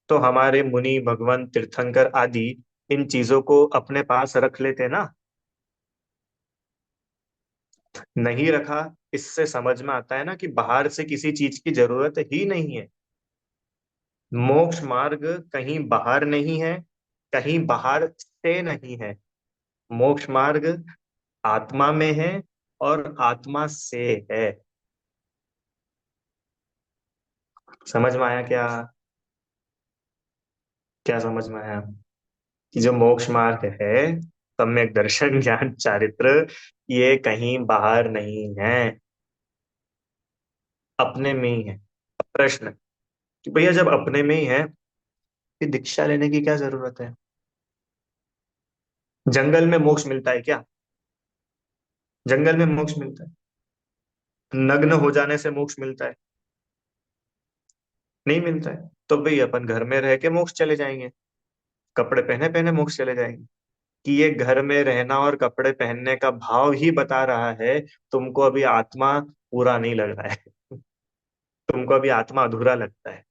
तो हमारे मुनि, भगवान, तीर्थंकर आदि इन चीजों को अपने पास रख लेते ना। नहीं रखा। इससे समझ में आता है ना कि बाहर से किसी चीज की जरूरत ही नहीं है। मोक्ष मार्ग कहीं बाहर नहीं है, कहीं बाहर से नहीं है। मोक्ष मार्ग आत्मा में है और आत्मा से है। समझ में आया क्या? क्या समझ में आया? कि जो मोक्ष मार्ग है, सम्यक दर्शन ज्ञान चारित्र, ये कहीं बाहर नहीं है, अपने में ही है। अब प्रश्न कि भैया जब अपने में ही है, फिर दीक्षा लेने की क्या जरूरत है? जंगल में मोक्ष मिलता है क्या? जंगल में मोक्ष मिलता है? नग्न हो जाने से मोक्ष मिलता है? नहीं मिलता है तो भाई अपन घर में रह के मोक्ष चले जाएंगे, कपड़े पहने पहने मोक्ष चले जाएंगे। कि ये घर में रहना और कपड़े पहनने का भाव ही बता रहा है तुमको अभी आत्मा पूरा नहीं लग रहा है, तुमको अभी आत्मा अधूरा लगता है।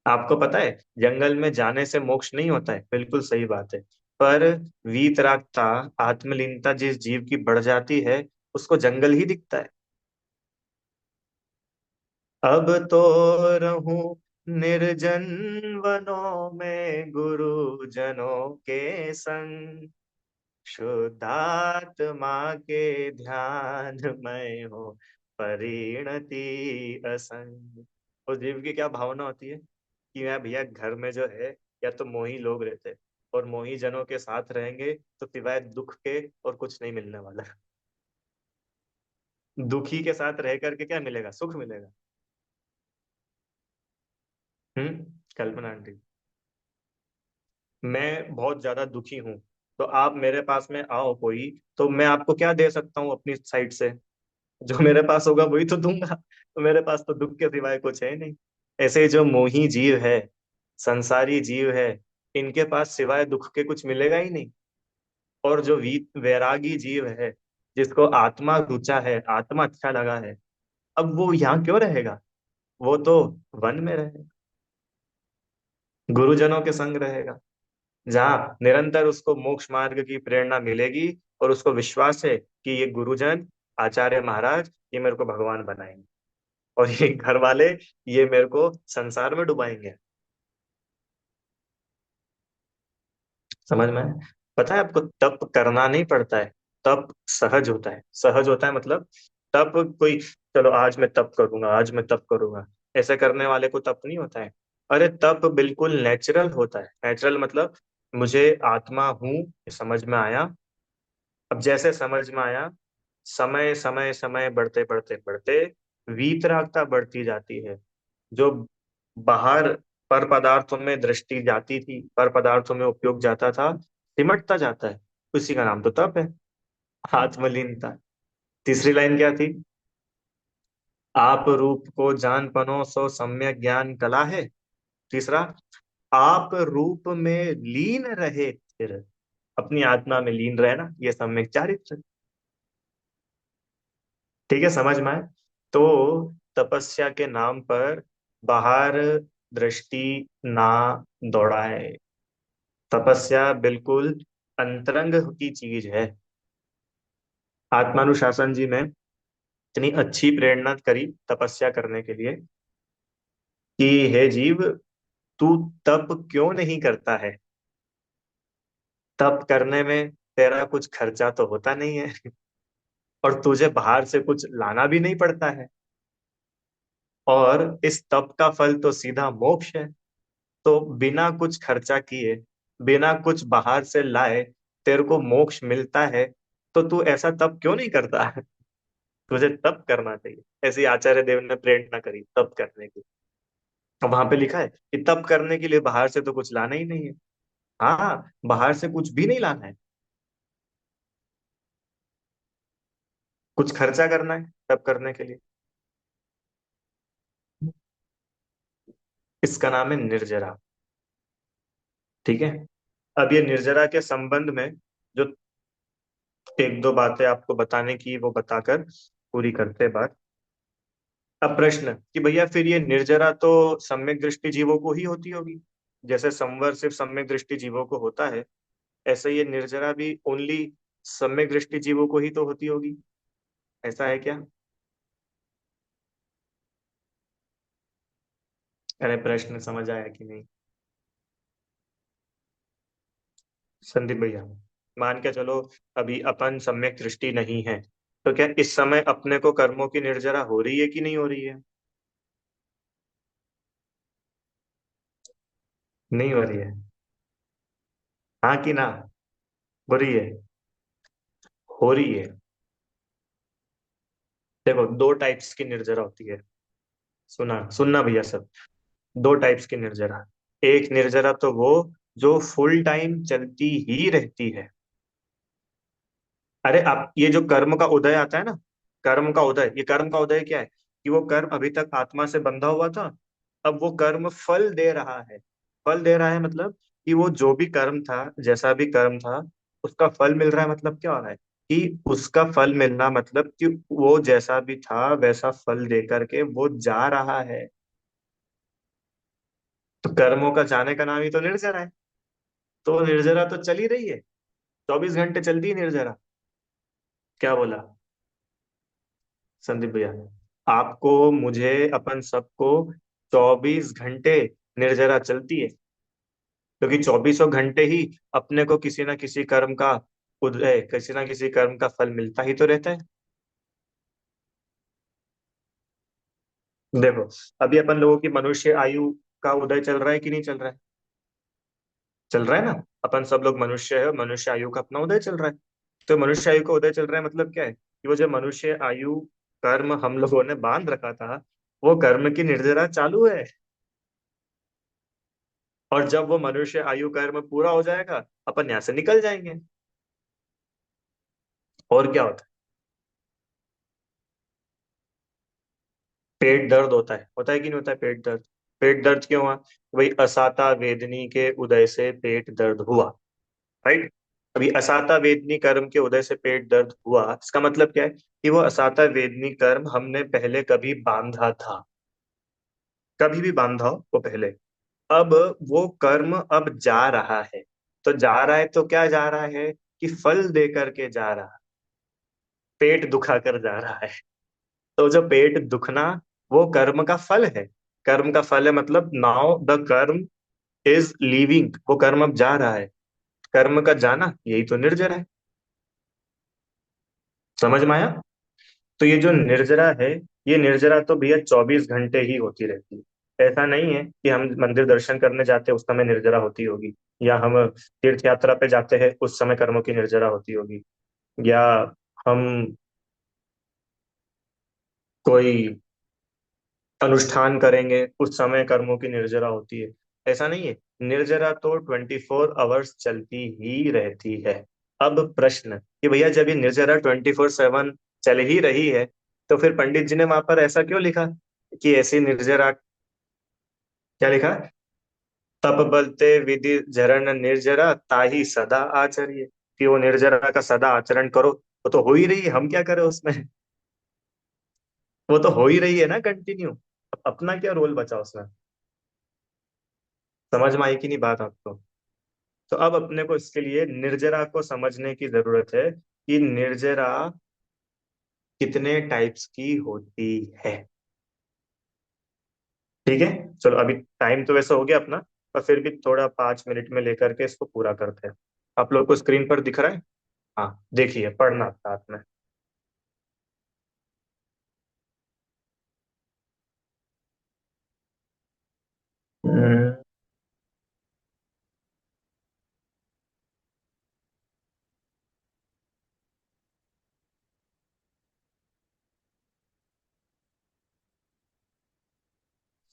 आपको पता है जंगल में जाने से मोक्ष नहीं होता है, बिल्कुल सही बात है। पर वीतरागता, आत्मलीनता जिस जीव की बढ़ जाती है उसको जंगल ही दिखता है। अब तो रहूं निर्जन वनों में गुरुजनों के संग, शुद्धात्मा के ध्यान में हो परिणति असंग। उस जीव की क्या भावना होती है कि मैं भैया घर में जो है या तो मोही लोग रहते हैं, और मोही जनों के साथ रहेंगे तो सिवाय दुख के और कुछ नहीं मिलने वाला। दुखी के साथ रह करके क्या मिलेगा, सुख मिलेगा। कल्पना आंटी, मैं बहुत ज्यादा दुखी हूँ, तो आप मेरे पास में आओ कोई, तो मैं आपको क्या दे सकता हूँ अपनी साइड से, जो मेरे पास होगा वही तो दूंगा, तो मेरे पास तो दुख के सिवाय कुछ है नहीं। ऐसे ही जो मोही जीव है, संसारी जीव है, इनके पास सिवाय दुख के कुछ मिलेगा ही नहीं। और जो वी वैरागी जीव है, जिसको आत्मा रुचा है, आत्मा अच्छा लगा है, अब वो यहाँ क्यों रहेगा, वो तो वन में रहेगा, गुरुजनों के संग रहेगा, जहाँ निरंतर उसको मोक्ष मार्ग की प्रेरणा मिलेगी, और उसको विश्वास है कि ये गुरुजन, आचार्य महाराज, ये मेरे को भगवान बनाएंगे, और ये घर वाले, ये मेरे को संसार में डुबाएंगे। समझ में आया? पता है आपको, तप करना नहीं पड़ता है, तप सहज होता है। सहज होता है मतलब, तप कोई, चलो आज मैं तप करूंगा, आज मैं तप करूंगा, ऐसे करने वाले को तप नहीं होता है। अरे तप बिल्कुल नेचुरल होता है। नेचुरल मतलब मुझे आत्मा हूँ ये समझ में आया। अब जैसे समझ में आया, समय समय समय बढ़ते बढ़ते बढ़ते वीतरागता बढ़ती जाती है। जो बाहर पर पदार्थों में दृष्टि जाती थी, पर पदार्थों में उपयोग जाता था, सिमटता जाता है। उसी का नाम तो तप है, आत्मलीनता। तीसरी लाइन क्या थी? आप रूप को जान पनो सो सम्यक ज्ञान कला है। तीसरा, आप रूप में लीन रहे फिर, अपनी आत्मा में लीन रहना, ये सम्यक चारित्र। ठीक है, समझ में आए? तो तपस्या के नाम पर बाहर दृष्टि ना दौड़ाए। तपस्या बिल्कुल अंतरंग की चीज है। आत्मानुशासन जी में इतनी अच्छी प्रेरणा करी तपस्या करने के लिए कि हे जीव, तू तप क्यों नहीं करता है? तप करने में तेरा कुछ खर्चा तो होता नहीं है, और तुझे बाहर से कुछ लाना भी नहीं पड़ता है, और इस तप का फल तो सीधा मोक्ष है। तो बिना कुछ खर्चा किए, बिना कुछ बाहर से लाए तेरे को मोक्ष मिलता है, तो तू ऐसा तप क्यों नहीं करता है? तुझे तप करना चाहिए। ऐसी आचार्य देव ने प्रेरणा करी तप करने की। अब वहां पे लिखा है कि तप करने के लिए बाहर से तो कुछ लाना ही नहीं है। हाँ, बाहर से कुछ भी नहीं लाना है, कुछ खर्चा करना है तप करने के लिए। इसका नाम है निर्जरा। ठीक है। अब ये निर्जरा के संबंध में जो एक दो बातें आपको बताने की, वो बताकर पूरी करते हैं बात। अब प्रश्न कि भैया फिर ये निर्जरा तो सम्यक दृष्टि जीवों को ही होती होगी, जैसे संवर सिर्फ सम्यक दृष्टि जीवों को होता है, ऐसे ये निर्जरा भी ओनली सम्यक दृष्टि जीवों को ही तो होती होगी। ऐसा है क्या? अरे प्रश्न समझ आया कि नहीं? संदीप भैया, मान के चलो अभी अपन सम्यक दृष्टि नहीं है, तो क्या इस समय अपने को कर्मों की निर्जरा हो रही है कि नहीं हो रही है? नहीं हो रही है? हाँ कि ना? हो रही है? हो रही है। देखो, दो टाइप्स की निर्जरा होती है। सुना सुनना भैया सब। दो टाइप्स की निर्जरा। एक निर्जरा तो वो जो फुल टाइम चलती ही रहती है। अरे आप ये जो कर्म का उदय आता है ना, कर्म का उदय, ये कर्म का उदय क्या है? कि वो कर्म अभी तक आत्मा से बंधा हुआ था, अब वो कर्म फल दे रहा है। फल दे रहा है मतलब कि वो जो भी कर्म था, जैसा भी कर्म था, उसका फल मिल रहा है। मतलब क्या हो रहा है कि उसका फल मिलना मतलब कि वो जैसा भी था वैसा फल दे करके वो जा रहा है। तो कर्मों का जाने का नाम ही तो निर्जरा है। तो निर्जरा तो चल ही रही है, 24 घंटे चलती है निर्जरा। क्या बोला संदीप भैया? आपको, मुझे, अपन सबको 24 घंटे निर्जरा चलती है, क्योंकि चौबीसों घंटे ही अपने को किसी ना किसी कर्म का उदय, किसी ना किसी कर्म का फल मिलता ही तो रहता है। देखो, अभी अपन लोगों की मनुष्य आयु का उदय चल रहा है कि नहीं चल रहा है? चल रहा है ना। अपन सब लोग मनुष्य है, मनुष्य आयु का अपना उदय चल रहा है। तो मनुष्य आयु का उदय चल रहा है मतलब क्या है कि वो जो मनुष्य आयु कर्म हम लोगों ने बांध रखा था, वो कर्म की निर्जरा चालू है। और जब वो मनुष्य आयु कर्म पूरा हो जाएगा, अपन यहाँ से निकल जाएंगे। और क्या होता है? पेट दर्द होता है कि नहीं होता है पेट दर्द? पेट दर्द क्यों हुआ? भाई असाता वेदनी के उदय से पेट दर्द हुआ। राइट। अभी असाता वेदनी कर्म के उदय से पेट दर्द हुआ, इसका मतलब क्या है कि वो असाता वेदनी कर्म हमने पहले कभी बांधा था, कभी भी बांधा हो वो पहले। अब वो कर्म अब जा रहा है। तो जा रहा है तो क्या जा रहा है कि फल दे करके जा रहा है, पेट दुखा कर जा रहा है। तो जो पेट दुखना, वो कर्म का फल है। कर्म का फल है मतलब नाउ द कर्म इज लीविंग, वो कर्म अब जा रहा है। कर्म का जाना यही तो निर्जर है। समझ में आया? तो ये जो निर्जरा है, ये निर्जरा तो भैया 24 घंटे ही होती रहती है। ऐसा नहीं है कि हम मंदिर दर्शन करने जाते हैं उस समय निर्जरा होती होगी, या हम तीर्थ यात्रा पे जाते हैं उस समय कर्मों की निर्जरा होती होगी, या हम कोई अनुष्ठान करेंगे उस समय कर्मों की निर्जरा होती है। ऐसा नहीं है। निर्जरा तो 24 आवर्स चलती ही रहती है। अब प्रश्न कि भैया जब ये निर्जरा 24/7 चल ही रही है, तो फिर पंडित जी ने वहां पर ऐसा क्यों लिखा कि ऐसी निर्जरा? क्या लिखा? तप बलते विधि झरण निर्जरा ताही सदा आचर्य, कि वो निर्जरा का सदा आचरण करो। वो तो हो ही रही है, हम क्या करें उसमें? वो तो हो ही रही है ना कंटिन्यू। अपना क्या रोल बचा उसमें? समझ में आई कि नहीं बात आपको? तो अब अपने को इसके लिए निर्जरा को समझने की जरूरत है कि निर्जरा कितने टाइप्स की होती है। ठीक है। चलो, अभी टाइम तो वैसा हो गया अपना, पर फिर भी थोड़ा 5 मिनट में लेकर के इसको पूरा करते हैं। आप लोग को स्क्रीन पर दिख रहा है? हाँ, देखिए, पढ़ना साथ में। हम्म,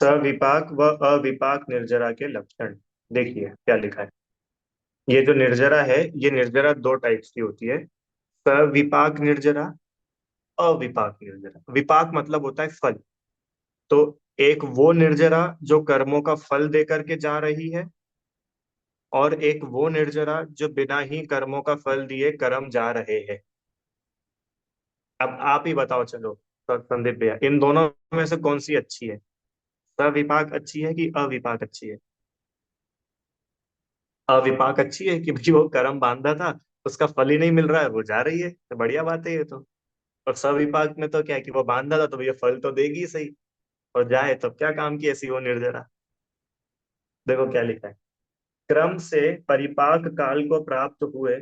सविपाक व अविपाक निर्जरा के लक्षण। देखिए क्या लिखा है। ये जो निर्जरा है, ये निर्जरा दो टाइप्स की होती है। सविपाक निर्जरा, अविपाक निर्जरा। विपाक मतलब होता है फल। तो एक वो निर्जरा जो कर्मों का फल दे करके जा रही है, और एक वो निर्जरा जो बिना ही कर्मों का फल दिए कर्म जा रहे हैं। अब आप ही बताओ चलो, संदीप भैया, इन दोनों में से कौन सी अच्छी है? सविपाक अच्छी है कि अविपाक अच्छी है? अविपाक अच्छी है कि भाई वो कर्म बांधा था, उसका फल ही नहीं मिल रहा है, वो जा रही है, तो बढ़िया बात है ये तो। और सविपाक में तो क्या है कि वो बांधा था तो भैया फल तो देगी ही सही, और जाए तो क्या काम की ऐसी वो निर्जरा। देखो क्या लिखा है। क्रम से परिपाक काल को प्राप्त हुए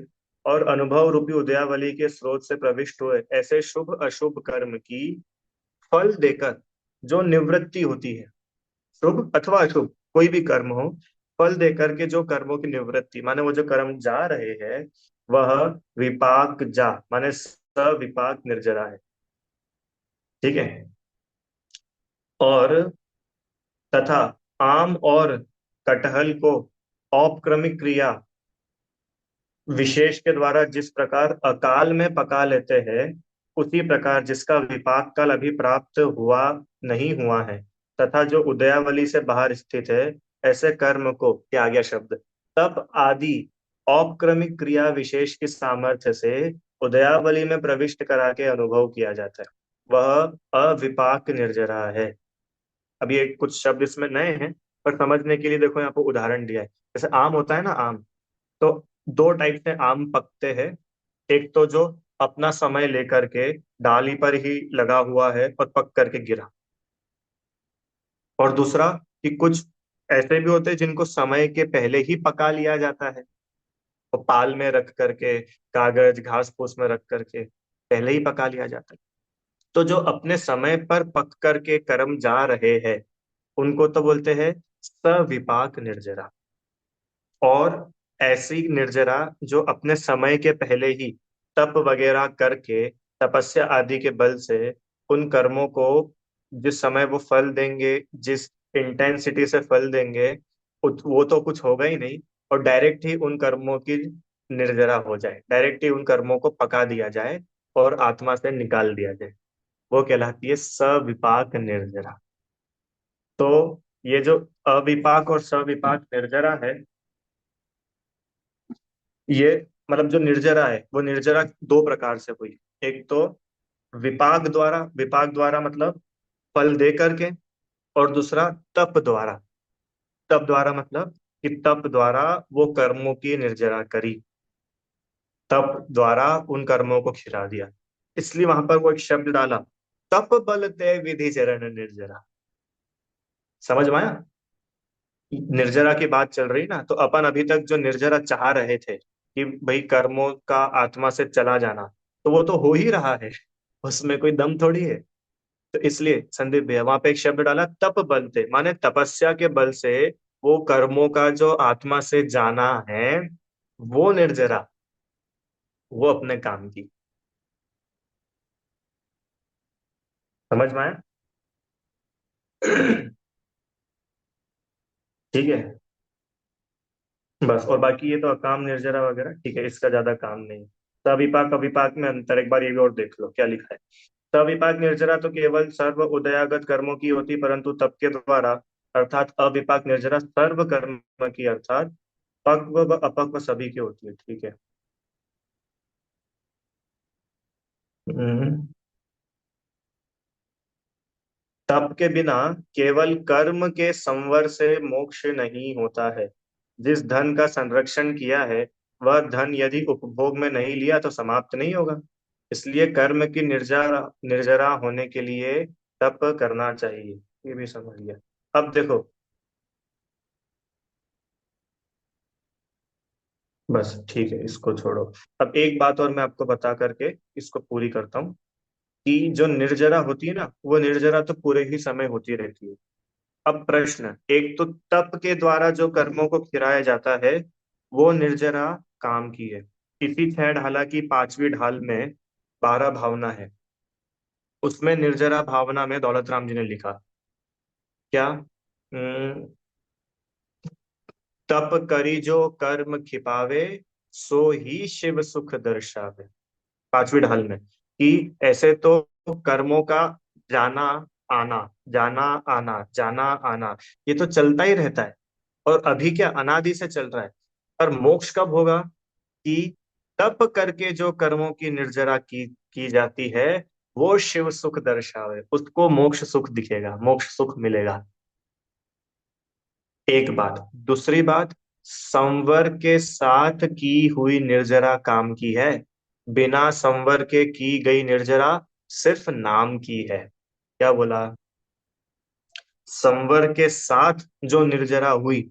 और अनुभव रूपी उदयावली के स्रोत से प्रविष्ट हुए ऐसे शुभ अशुभ कर्म की फल देकर जो निवृत्ति होती है, शुभ अथवा अशुभ कोई भी कर्म हो, फल देकर के जो कर्मों की निवृत्ति माने वो जो कर्म जा रहे हैं, वह विपाक जा माने सविपाक निर्जरा है। ठीक है। और तथा आम और कटहल को औपक्रमिक क्रिया विशेष के द्वारा जिस प्रकार अकाल में पका लेते हैं, उसी प्रकार जिसका विपाक काल अभी प्राप्त हुआ नहीं हुआ है, तथा जो उदयावली से बाहर स्थित है, ऐसे कर्म को, क्या आ गया शब्द, तप आदि औपक्रमिक क्रिया विशेष की सामर्थ्य से उदयावली में प्रविष्ट करा के अनुभव किया जाता है, वह अविपाक निर्जरा है। अब ये कुछ शब्द इसमें नए हैं, पर समझने के लिए देखो यहाँ पर उदाहरण दिया है। जैसे आम होता है ना, आम, तो दो टाइप से आम पकते हैं। एक तो जो अपना समय लेकर के डाली पर ही लगा हुआ है और पक करके गिरा, और दूसरा कि कुछ ऐसे भी होते हैं जिनको समय के पहले ही पका लिया जाता है, और पाल में रख करके, कागज घास फूस में रख करके पहले ही पका लिया जाता है। तो जो अपने समय पर पक करके कर्म जा रहे हैं, उनको तो बोलते हैं सविपाक निर्जरा। और ऐसी निर्जरा जो अपने समय के पहले ही तप वगैरह करके, तपस्या आदि के बल से उन कर्मों को जिस समय वो फल देंगे, जिस इंटेंसिटी से फल देंगे, वो तो कुछ होगा ही नहीं, और डायरेक्ट ही उन कर्मों की निर्जरा हो जाए, डायरेक्ट ही उन कर्मों को पका दिया जाए और आत्मा से निकाल दिया जाए, वो कहलाती है सविपाक निर्जरा। तो ये जो अविपाक और सविपाक निर्जरा है, ये मतलब जो निर्जरा है वो निर्जरा दो प्रकार से हुई। एक तो विपाक द्वारा, विपाक द्वारा मतलब फल दे करके, और दूसरा तप द्वारा। तप द्वारा मतलब कि तप द्वारा वो कर्मों की निर्जरा करी, तप द्वारा उन कर्मों को खिला दिया, इसलिए वहां पर वो एक शब्द डाला, तप बल ते विधि चरण निर्जरा। समझ में आया? निर्जरा की बात चल रही ना, तो अपन अभी तक जो निर्जरा चाह रहे थे कि भाई कर्मों का आत्मा से चला जाना, तो वो तो हो ही रहा है, उसमें कोई दम थोड़ी है। तो इसलिए संदीप भैया वहां पे एक शब्द डाला, तप बल से, माने तपस्या के बल से वो कर्मों का जो आत्मा से जाना है, वो निर्जरा, वो अपने काम की। समझ में आया? ठीक है। बस, और बाकी ये तो अकाम निर्जरा वगैरह ठीक है, इसका ज्यादा काम नहीं। सविपाक अविपाक में अंतर एक बार ये भी और देख लो क्या लिखा है। सविपाक निर्जरा तो केवल सर्व उदयागत कर्मों की होती, परंतु तप के द्वारा, अर्थात अविपाक निर्जरा सर्व कर्म की, अर्थात पक्व व अपक्व सभी की होती है। ठीक है। हम्म। तप के बिना केवल कर्म के संवर से मोक्ष नहीं होता है। जिस धन का संरक्षण किया है, वह धन यदि उपभोग में नहीं लिया तो समाप्त नहीं होगा। इसलिए कर्म की निर्जरा, निर्जरा होने के लिए तप करना चाहिए। ये भी समझ लिया। अब देखो, बस ठीक है, इसको छोड़ो। अब एक बात और मैं आपको बता करके इसको पूरी करता हूँ, कि जो निर्जरा होती है ना, वो निर्जरा तो पूरे ही समय होती रहती है। अब प्रश्न, एक तो तप के द्वारा जो कर्मों को खिराया जाता है, वो निर्जरा काम की है। इसी छह ढाला की पांचवी ढाल में 12 भावना है, उसमें निर्जरा भावना में दौलत राम जी ने लिखा क्या, तप करी जो कर्म खिपावे, सो ही शिव सुख दर्शावे। पांचवी ढाल में, कि ऐसे तो कर्मों का जाना आना, जाना आना, जाना आना, ये तो चलता ही रहता है, और अभी क्या अनादि से चल रहा है। पर मोक्ष कब होगा? कि तप करके जो कर्मों की निर्जरा की जाती है, वो शिव सुख दर्शावे, उसको मोक्ष सुख दिखेगा, मोक्ष सुख मिलेगा। एक बात। दूसरी बात, संवर के साथ की हुई निर्जरा काम की है, बिना संवर के की गई निर्जरा सिर्फ नाम की है। क्या बोला? संवर के साथ जो निर्जरा हुई,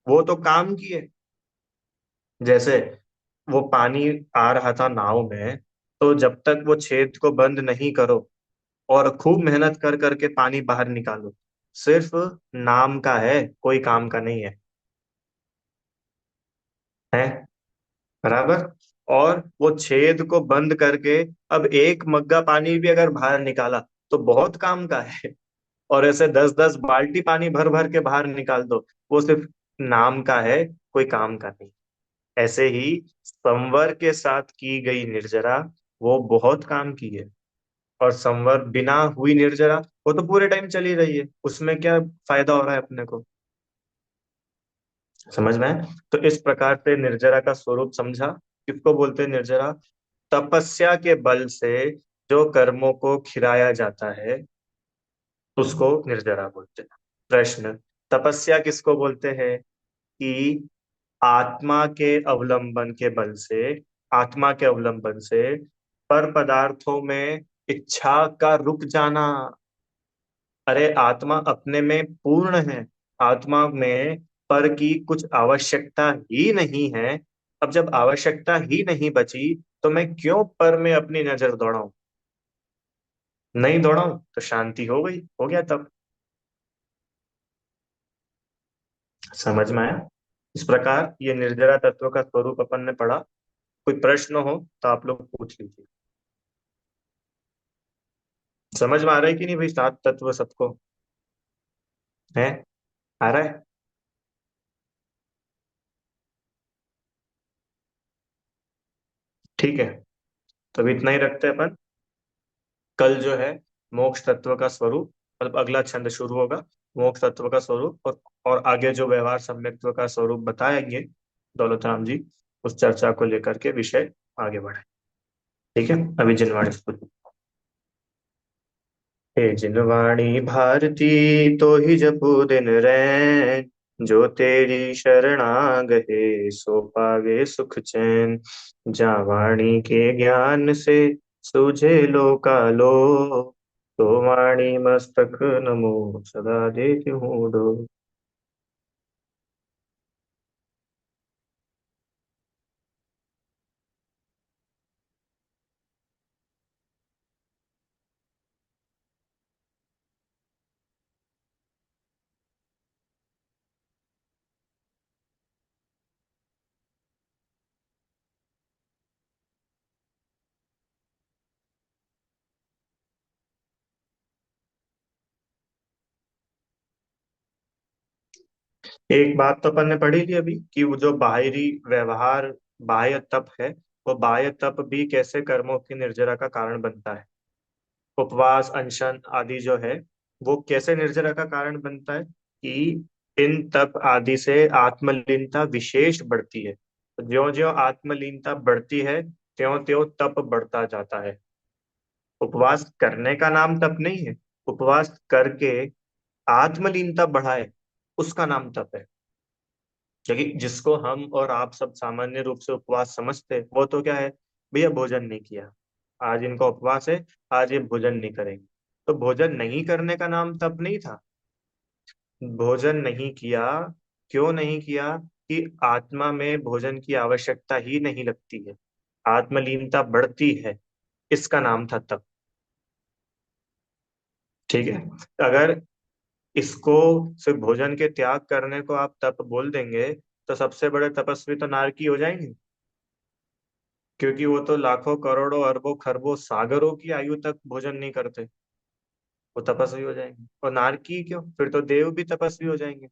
वो तो काम की है। जैसे वो पानी आ रहा था नाव में, तो जब तक वो छेद को बंद नहीं करो और खूब मेहनत कर करके पानी बाहर निकालो, सिर्फ नाम का है, कोई काम का नहीं है बराबर। और वो छेद को बंद करके अब एक मग्गा पानी भी अगर बाहर निकाला, तो बहुत काम का है। और ऐसे 10-10 बाल्टी पानी भर भर के बाहर निकाल दो, वो सिर्फ नाम का है, कोई काम का नहीं। ऐसे ही संवर के साथ की गई निर्जरा, वो बहुत काम की है। और संवर बिना हुई निर्जरा, वो तो पूरे टाइम चली रही है, उसमें क्या फायदा हो रहा है अपने को। समझ में है? तो इस प्रकार से निर्जरा का स्वरूप समझा। किसको बोलते हैं निर्जरा? तपस्या के बल से जो कर्मों को खिराया जाता है उसको निर्जरा बोलते हैं। प्रश्न, तपस्या किसको बोलते हैं? कि आत्मा के अवलंबन के बल से, आत्मा के अवलंबन से पर पदार्थों में इच्छा का रुक जाना। अरे आत्मा अपने में पूर्ण है, आत्मा में पर की कुछ आवश्यकता ही नहीं है। अब जब आवश्यकता ही नहीं बची तो मैं क्यों पर में अपनी नजर दौड़ाऊं? नहीं दौड़ाऊं तो शांति हो गई, हो गया तब। समझ में आया? इस प्रकार ये निर्जरा तत्व का स्वरूप अपन ने पढ़ा। कोई प्रश्न हो तो आप लोग पूछ लीजिए। समझ में आ रहा है कि नहीं भाई, सात तत्व सबको है? आ रहा है? ठीक है, तो अभी इतना ही रखते हैं अपन। कल जो है मोक्ष तत्व का स्वरूप, मतलब अगला छंद शुरू होगा, मोक्ष तत्व का स्वरूप, और आगे जो व्यवहार सम्यक्त्व का स्वरूप बताएंगे दौलत राम जी, उस चर्चा को लेकर के विषय आगे बढ़े। ठीक है, अभी जिनवाणी शुरू। हे जिनवाणी भारती, तो ही जपू दिन रैन, जो तेरी शरणा गए सो पावे सुख चैन। जा वाणी के ज्ञान से सूझे लो कालो, तो वाणी मस्तक नमो सदा देती हूँ डो। एक बात तो अपन ने पढ़ी ली अभी कि वो जो बाहरी व्यवहार, बाह्य तप है, वो बाह्य तप भी कैसे कर्मों की निर्जरा का कारण बनता है। उपवास, अनशन आदि जो है वो कैसे निर्जरा का कारण बनता है? कि इन तप आदि से आत्मलीनता विशेष बढ़ती है। तो ज्यो ज्यो आत्मलीनता बढ़ती है, त्यों त्यों तप बढ़ता जाता है। उपवास करने का नाम तप नहीं है, उपवास करके आत्मलीनता बढ़ाए उसका नाम तप है। क्योंकि जिसको हम और आप सब सामान्य रूप से उपवास समझते हैं, वो तो क्या है, भैया भोजन नहीं किया, आज इनका उपवास है, आज ये भोजन नहीं करेंगे। तो भोजन नहीं करने का नाम तप नहीं था। भोजन नहीं किया, क्यों नहीं किया? कि आत्मा में भोजन की आवश्यकता ही नहीं लगती है, आत्मलीनता बढ़ती है, इसका नाम था तप। ठीक है, अगर इसको सिर्फ भोजन के त्याग करने को आप तप बोल देंगे तो सबसे बड़े तपस्वी तो नारकी हो जाएंगे, क्योंकि वो तो लाखों करोड़ों अरबों खरबों सागरों की आयु तक भोजन नहीं करते, वो तपस्वी हो जाएंगे। और नारकी क्यों, फिर तो देव भी तपस्वी हो जाएंगे।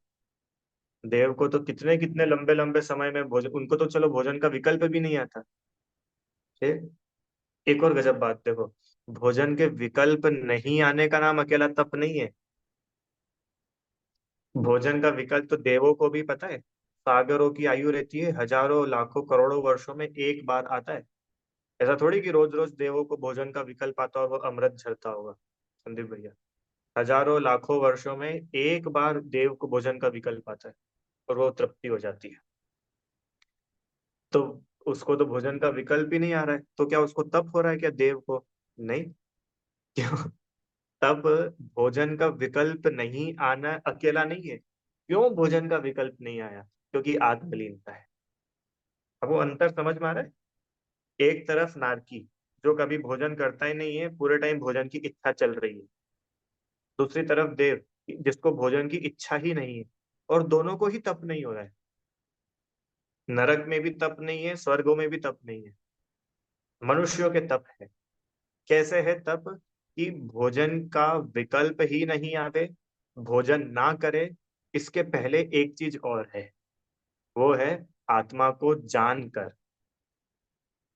देव को तो कितने कितने लंबे लंबे समय में भोजन, उनको तो चलो भोजन का विकल्प भी नहीं आता। ठीक। एक और गजब बात देखो, भोजन के विकल्प नहीं आने का नाम अकेला तप नहीं है। भोजन का विकल्प तो देवों को भी पता है, सागरों की आयु रहती है, हजारों लाखों करोड़ों वर्षों में एक बार आता है। ऐसा थोड़ी कि रोज रोज देवों को भोजन का विकल्प आता और वो अमृत झरता होगा संदीप भैया। हजारों लाखों वर्षों में एक बार देव को भोजन का विकल्प आता है और वो तृप्ति हो जाती है। तो उसको तो भोजन का विकल्प ही नहीं आ रहा है, तो क्या उसको तप हो रहा है क्या देव को? नहीं। क्यों? तब भोजन का विकल्प नहीं आना अकेला नहीं है। क्यों भोजन का विकल्प नहीं आया? क्योंकि आत्मलीनता है। अब वो अंतर समझ में आ रहा है? एक तरफ नारकी जो कभी भोजन करता ही नहीं है, पूरे टाइम भोजन की इच्छा चल रही है। दूसरी तरफ देव जिसको भोजन की इच्छा ही नहीं है, और दोनों को ही तप नहीं हो रहा है। नरक में भी तप नहीं है, स्वर्गों में भी तप नहीं है, मनुष्यों के तप है। कैसे है तप? कि भोजन का विकल्प ही नहीं आवे, भोजन ना करे, इसके पहले एक चीज और है, वो है आत्मा को जानकर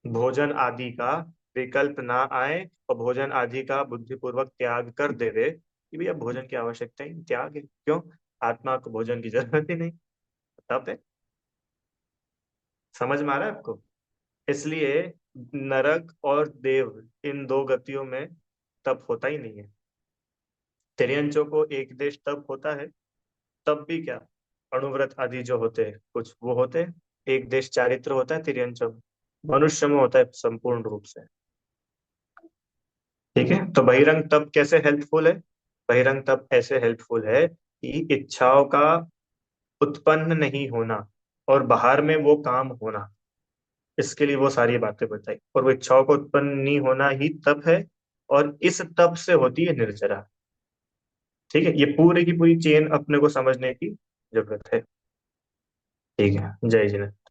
भोजन आदि का विकल्प ना आए और भोजन आदि का बुद्धिपूर्वक त्याग कर देवे कि भैया भोजन की आवश्यकता ही नहीं, त्याग है क्यों, आत्मा को भोजन की जरूरत ही नहीं, तब है। समझ में आ रहा है आपको? इसलिए नरक और देव इन दो गतियों में तप होता ही नहीं है। तिर्यंचों को एक देश तप होता है, तब भी क्या, अणुव्रत आदि जो होते हैं कुछ वो होते हैं, एक देश चारित्र होता है तिर्यंचों में, मनुष्य में होता है संपूर्ण रूप से। ठीक है, तो बहिरंग तप कैसे हेल्पफुल है? बहिरंग तप ऐसे हेल्पफुल है कि इच्छाओं का उत्पन्न नहीं होना और बाहर में वो काम होना, इसके लिए वो सारी बातें बताई, और वो इच्छाओं को उत्पन्न नहीं होना ही तप है, और इस तप से होती है निर्जरा। ठीक है, ये पूरी की पूरी चेन अपने को समझने की जरूरत है। ठीक है, जय जिनेन्द्र।